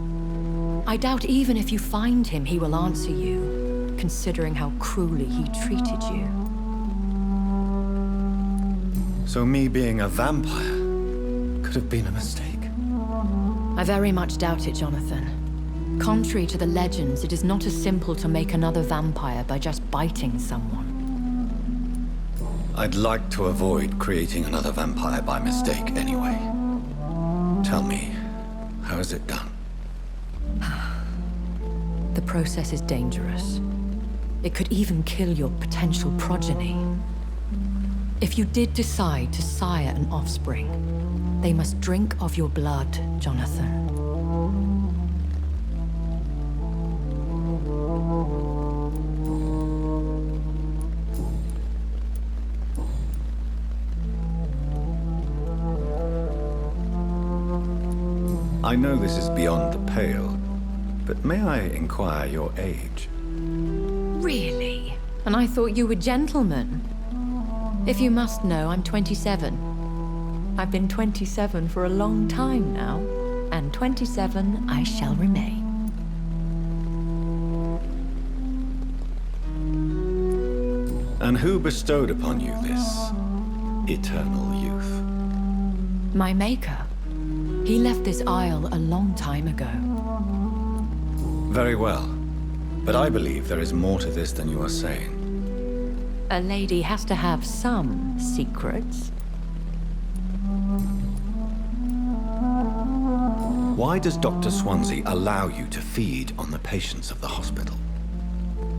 I doubt even if you find him, he will answer you, considering how cruelly he treated you. So me being a vampire could have been a mistake. I very much doubt it, Jonathan. Contrary to the legends, it is not as simple to make another vampire by just biting someone. I'd like to avoid creating another vampire by mistake anyway. Tell me, how is it done? The process is dangerous. It could even kill your potential progeny. If you did decide to sire an offspring, they must drink of your blood, Jonathan. I know this is beyond the pale, but may I inquire your age? Really? And I thought you were gentlemen. If you must know, I'm 27. I've been 27 for a long time now, and 27 I shall remain. And who bestowed upon you this eternal youth? My maker. He left this isle a long time ago. Very well. But I believe there is more to this than you are saying. A lady has to have some secrets. Why does Dr. Swansea allow you to feed on the patients of the hospital?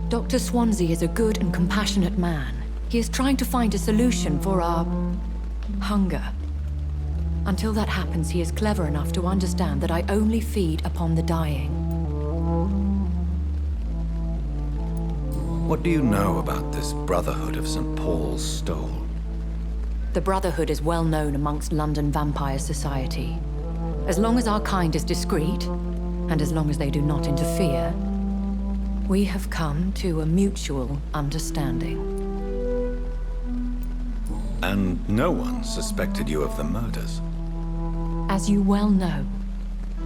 Dr. Swansea is a good and compassionate man. He is trying to find a solution for our hunger. Until that happens, he is clever enough to understand that I only feed upon the dying. What do you know about this Brotherhood of St. Paul's Stole? The Brotherhood is well known amongst London vampire society. As long as our kind is discreet, and as long as they do not interfere, we have come to a mutual understanding. And no one suspected you of the murders? As you well know,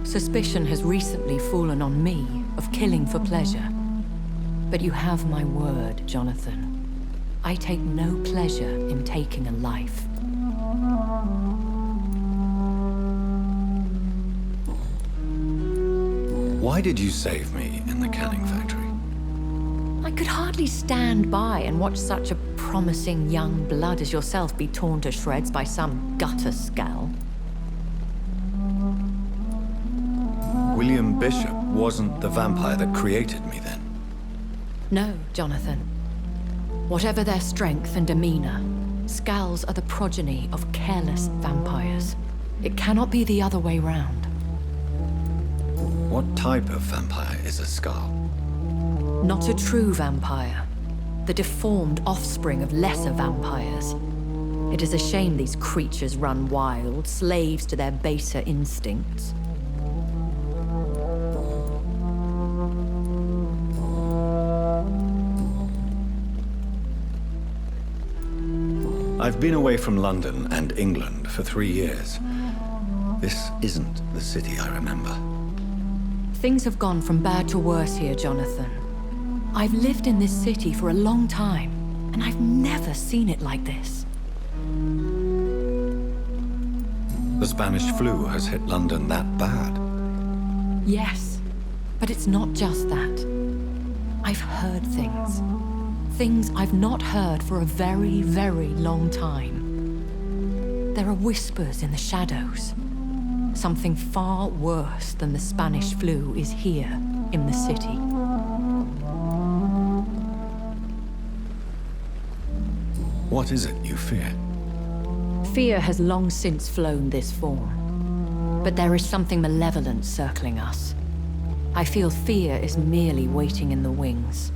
suspicion has recently fallen on me of killing for pleasure. But you have my word, Jonathan. I take no pleasure in taking a life. Why did you save me in the canning factory? I could hardly stand by and watch such a promising young blood as yourself be torn to shreds by some gutter scowl. William Bishop wasn't the vampire that created me then? No, Jonathan. Whatever their strength and demeanor, scowls are the progeny of careless vampires. It cannot be the other way round. What type of vampire is a skull? Not a true vampire. The deformed offspring of lesser vampires. It is a shame these creatures run wild, slaves to their baser instincts. I've been away from London and England for 3 years. This isn't the city I remember. Things have gone from bad to worse here, Jonathan. I've lived in this city for a long time, and I've never seen it like this. The Spanish flu has hit London that bad? Yes, but it's not just that. I've heard things. Things I've not heard for a very, very long time. There are whispers in the shadows. Something far worse than the Spanish flu is here in the city. What is it you fear? Fear has long since flown this form. But there is something malevolent circling us. I feel fear is merely waiting in the wings.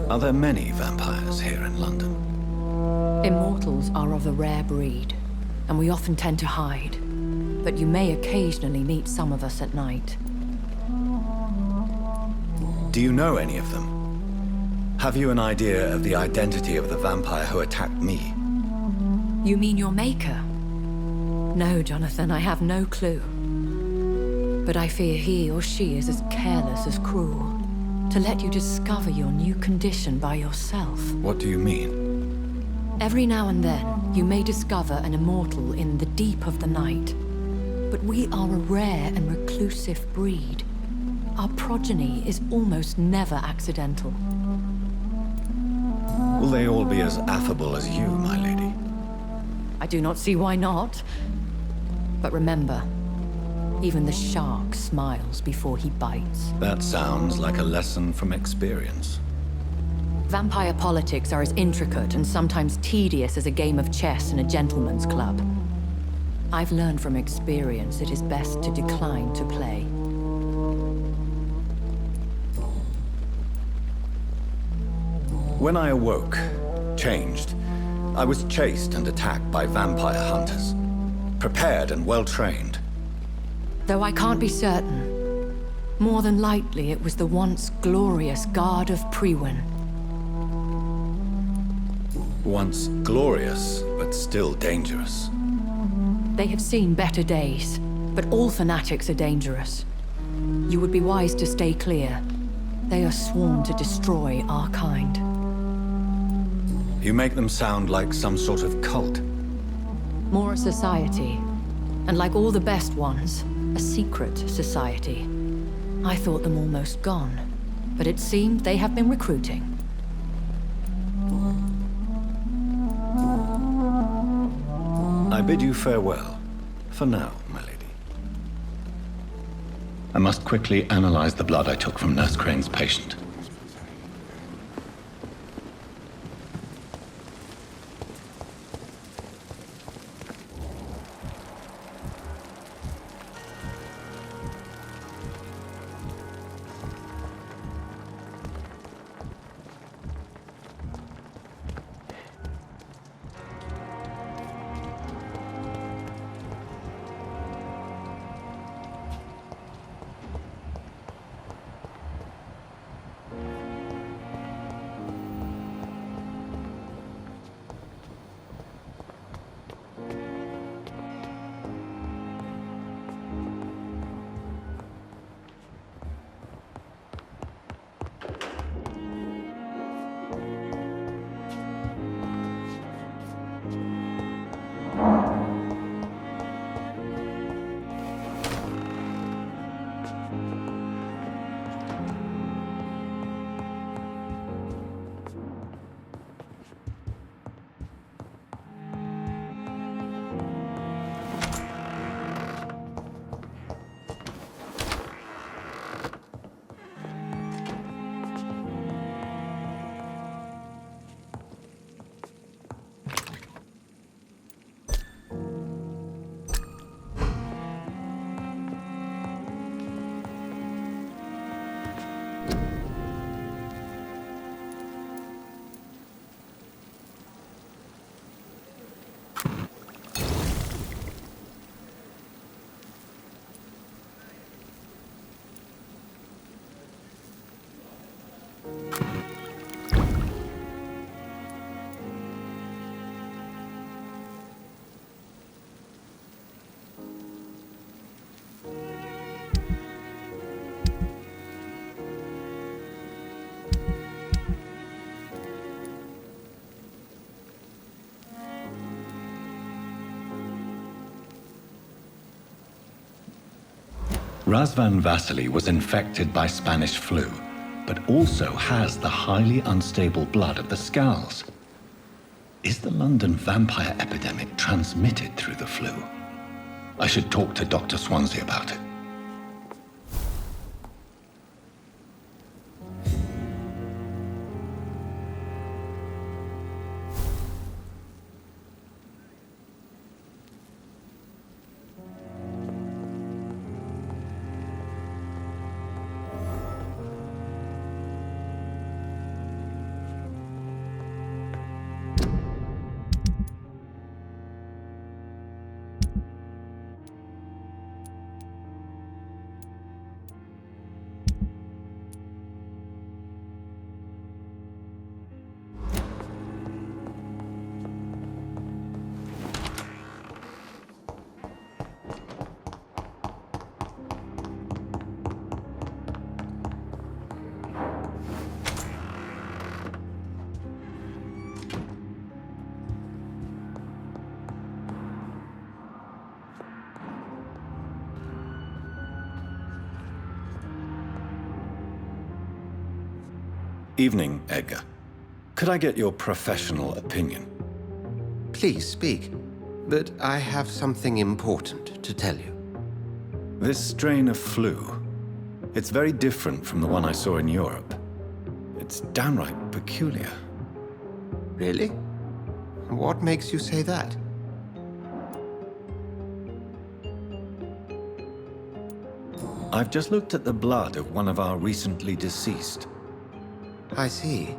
Are there many vampires here in London? Immortals are of a rare breed, and we often tend to hide. But you may occasionally meet some of us at night. Do you know any of them? Have you an idea of the identity of the vampire who attacked me? You mean your maker? No, Jonathan, I have no clue. But I fear he or she is as careless as cruel. To let you discover your new condition by yourself. What do you mean? Every now and then, you may discover an immortal in the deep of the night. But we are a rare and reclusive breed. Our progeny is almost never accidental. Will they all be as affable as you, my lady? I do not see why not. But remember, even the shark smiles before he bites. That sounds like a lesson from experience. Vampire politics are as intricate and sometimes tedious as a game of chess in a gentleman's club. I've learned from experience it is best to decline to play. When I awoke, changed, I was chased and attacked by vampire hunters. Prepared and well-trained. Though I can't be certain, more than likely it was the once glorious Guard of Priwen. Once glorious, but still dangerous. They have seen better days, but all fanatics are dangerous. You would be wise to stay clear. They are sworn to destroy our kind. You make them sound like some sort of cult. More a society, and like all the best ones, a secret society. I thought them almost gone, but it seemed they have been recruiting. I bid you farewell, for now, my lady. I must quickly analyze the blood I took from Nurse Crane's patient. Razvan Vasily was infected by Spanish flu, but also has the highly unstable blood of the Skulls. Is the London vampire epidemic transmitted through the flu? I should talk to Dr. Swansea about it. Evening, Edgar. Could I get your professional opinion? Please speak. But I have something important to tell you. This strain of flu, it's very different from the one I saw in Europe. It's downright peculiar. Really? What makes you say that? I've just looked at the blood of one of our recently deceased. I see.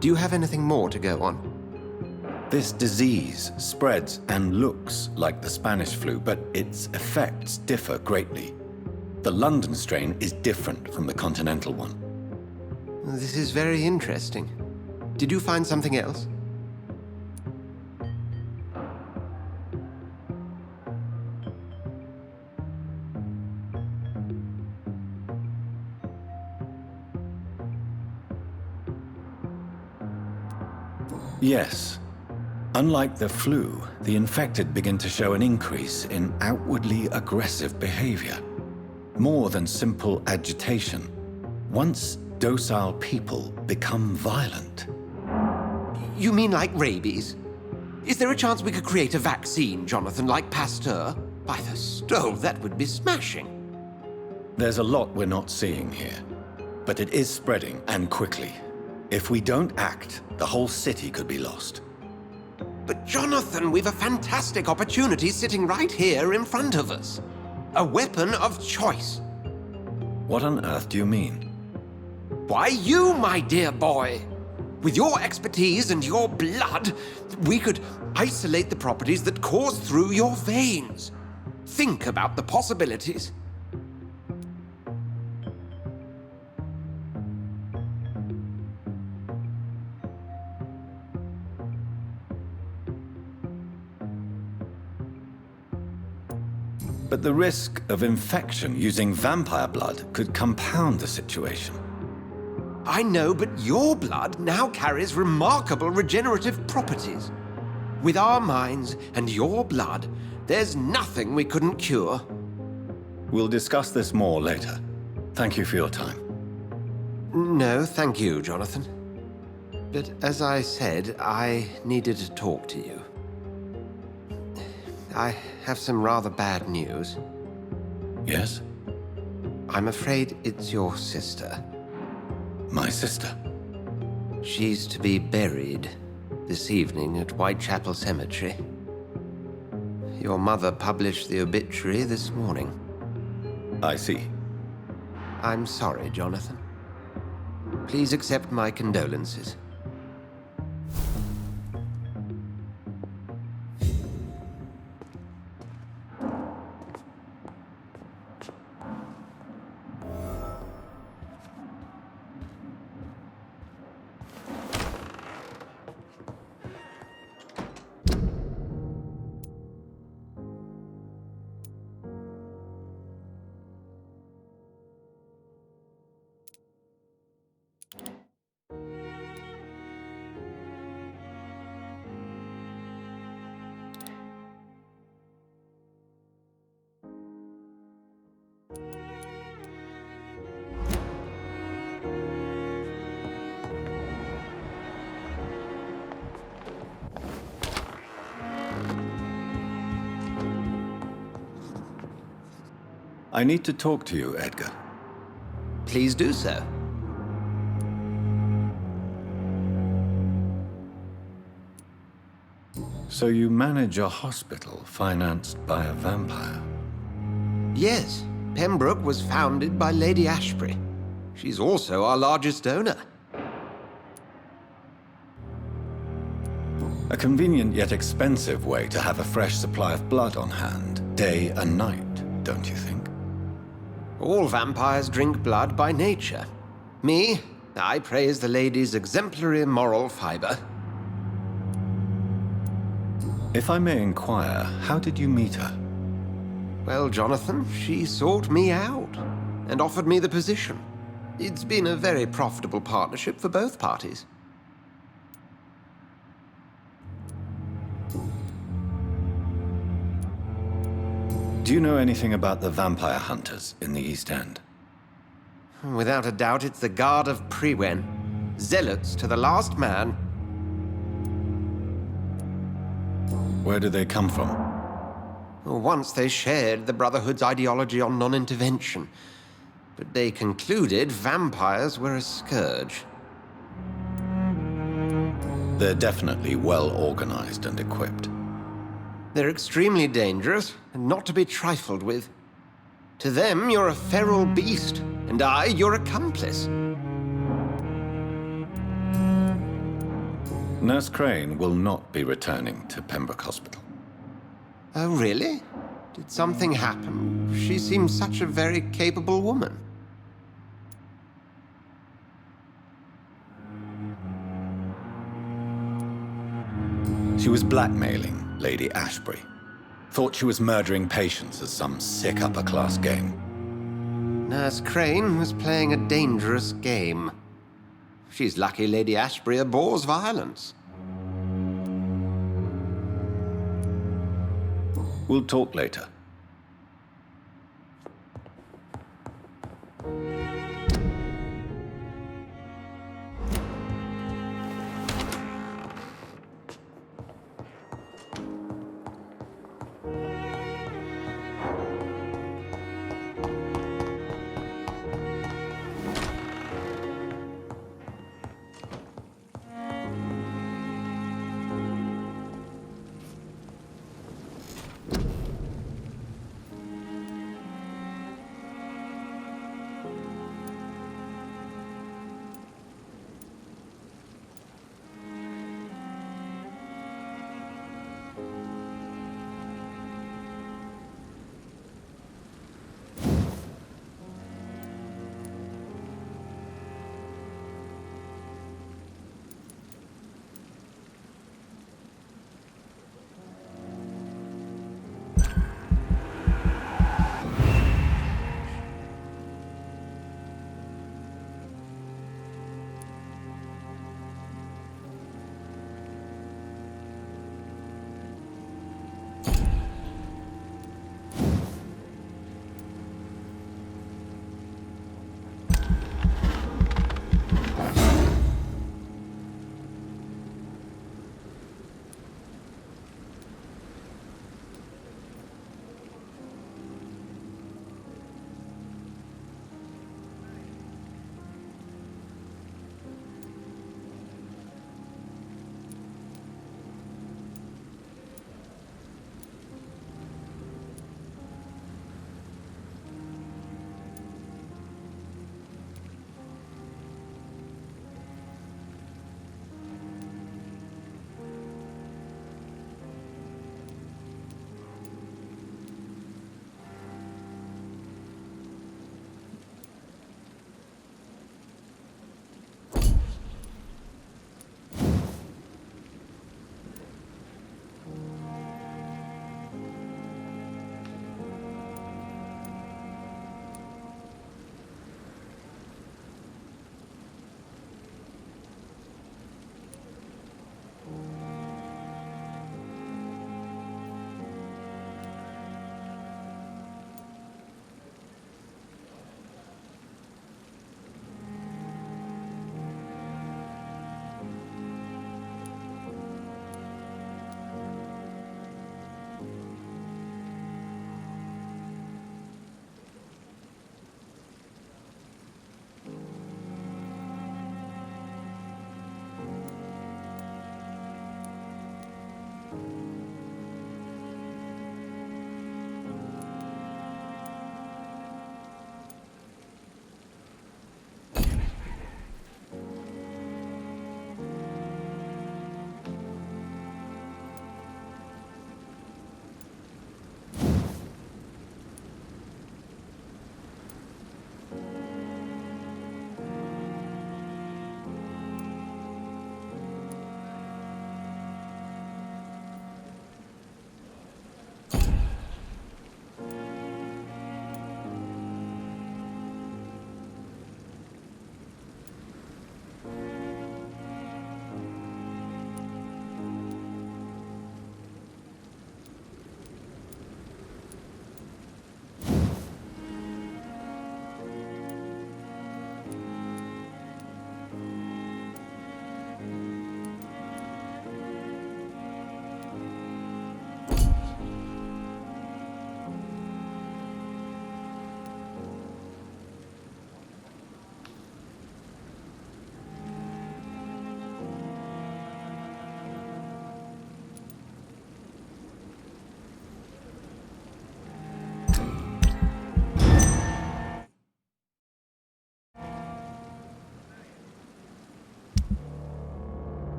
Do you have anything more to go on? This disease spreads and looks like the Spanish flu, but its effects differ greatly. The London strain is different from the continental one. This is very interesting. Did you find something else? Yes. Unlike the flu, the infected begin to show an increase in outwardly aggressive behavior. More than simple agitation. Once docile people become violent. You mean like rabies? Is there a chance we could create a vaccine, Jonathan, like Pasteur? By the stove, that would be smashing. There's a lot we're not seeing here. But it is spreading, and quickly. If we don't act, the whole city could be lost. But Jonathan, we've a fantastic opportunity sitting right here in front of us. A weapon of choice. What on earth do you mean? Why, you, my dear boy. With your expertise and your blood, we could isolate the properties that course through your veins. Think about the possibilities. But the risk of infection using vampire blood could compound the situation. I know, but your blood now carries remarkable regenerative properties. With our minds and your blood, there's nothing we couldn't cure. We'll discuss this more later. Thank you for your time. No, thank you, Jonathan. But as I said, I needed to talk to you. I have some rather bad news. Yes? I'm afraid it's your sister. My sister? She's to be buried this evening at Whitechapel Cemetery. Your mother published the obituary this morning. I see. I'm sorry, Jonathan. Please accept my condolences. I need to talk to you, Edgar. Please do so. So you manage a hospital financed by a vampire? Yes, Pembroke was founded by Lady Ashbury. She's also our largest donor. A convenient yet expensive way to have a fresh supply of blood on hand, day and night, don't you think? All vampires drink blood by nature. Me, I praise the lady's exemplary moral fiber. If I may inquire, how did you meet her? Well, Jonathan, she sought me out and offered me the position. It's been a very profitable partnership for both parties. Do you know anything about the vampire hunters in the East End? Without a doubt, it's the Guard of Prewen. Zealots to the last man. Where do they come from? Once they shared the Brotherhood's ideology on non-intervention, but they concluded vampires were a scourge. They're definitely well organized and equipped. They're extremely dangerous and not to be trifled with. To them, you're a feral beast, and I, your accomplice. Nurse Crane will not be returning to Pembroke Hospital. Oh, really? Did something happen? She seems such a very capable woman. She was blackmailing Lady Ashbury. Thought she was murdering patients as some sick upper-class game. Nurse Crane was playing a dangerous game. She's lucky Lady Ashbury abhors violence. We'll talk later.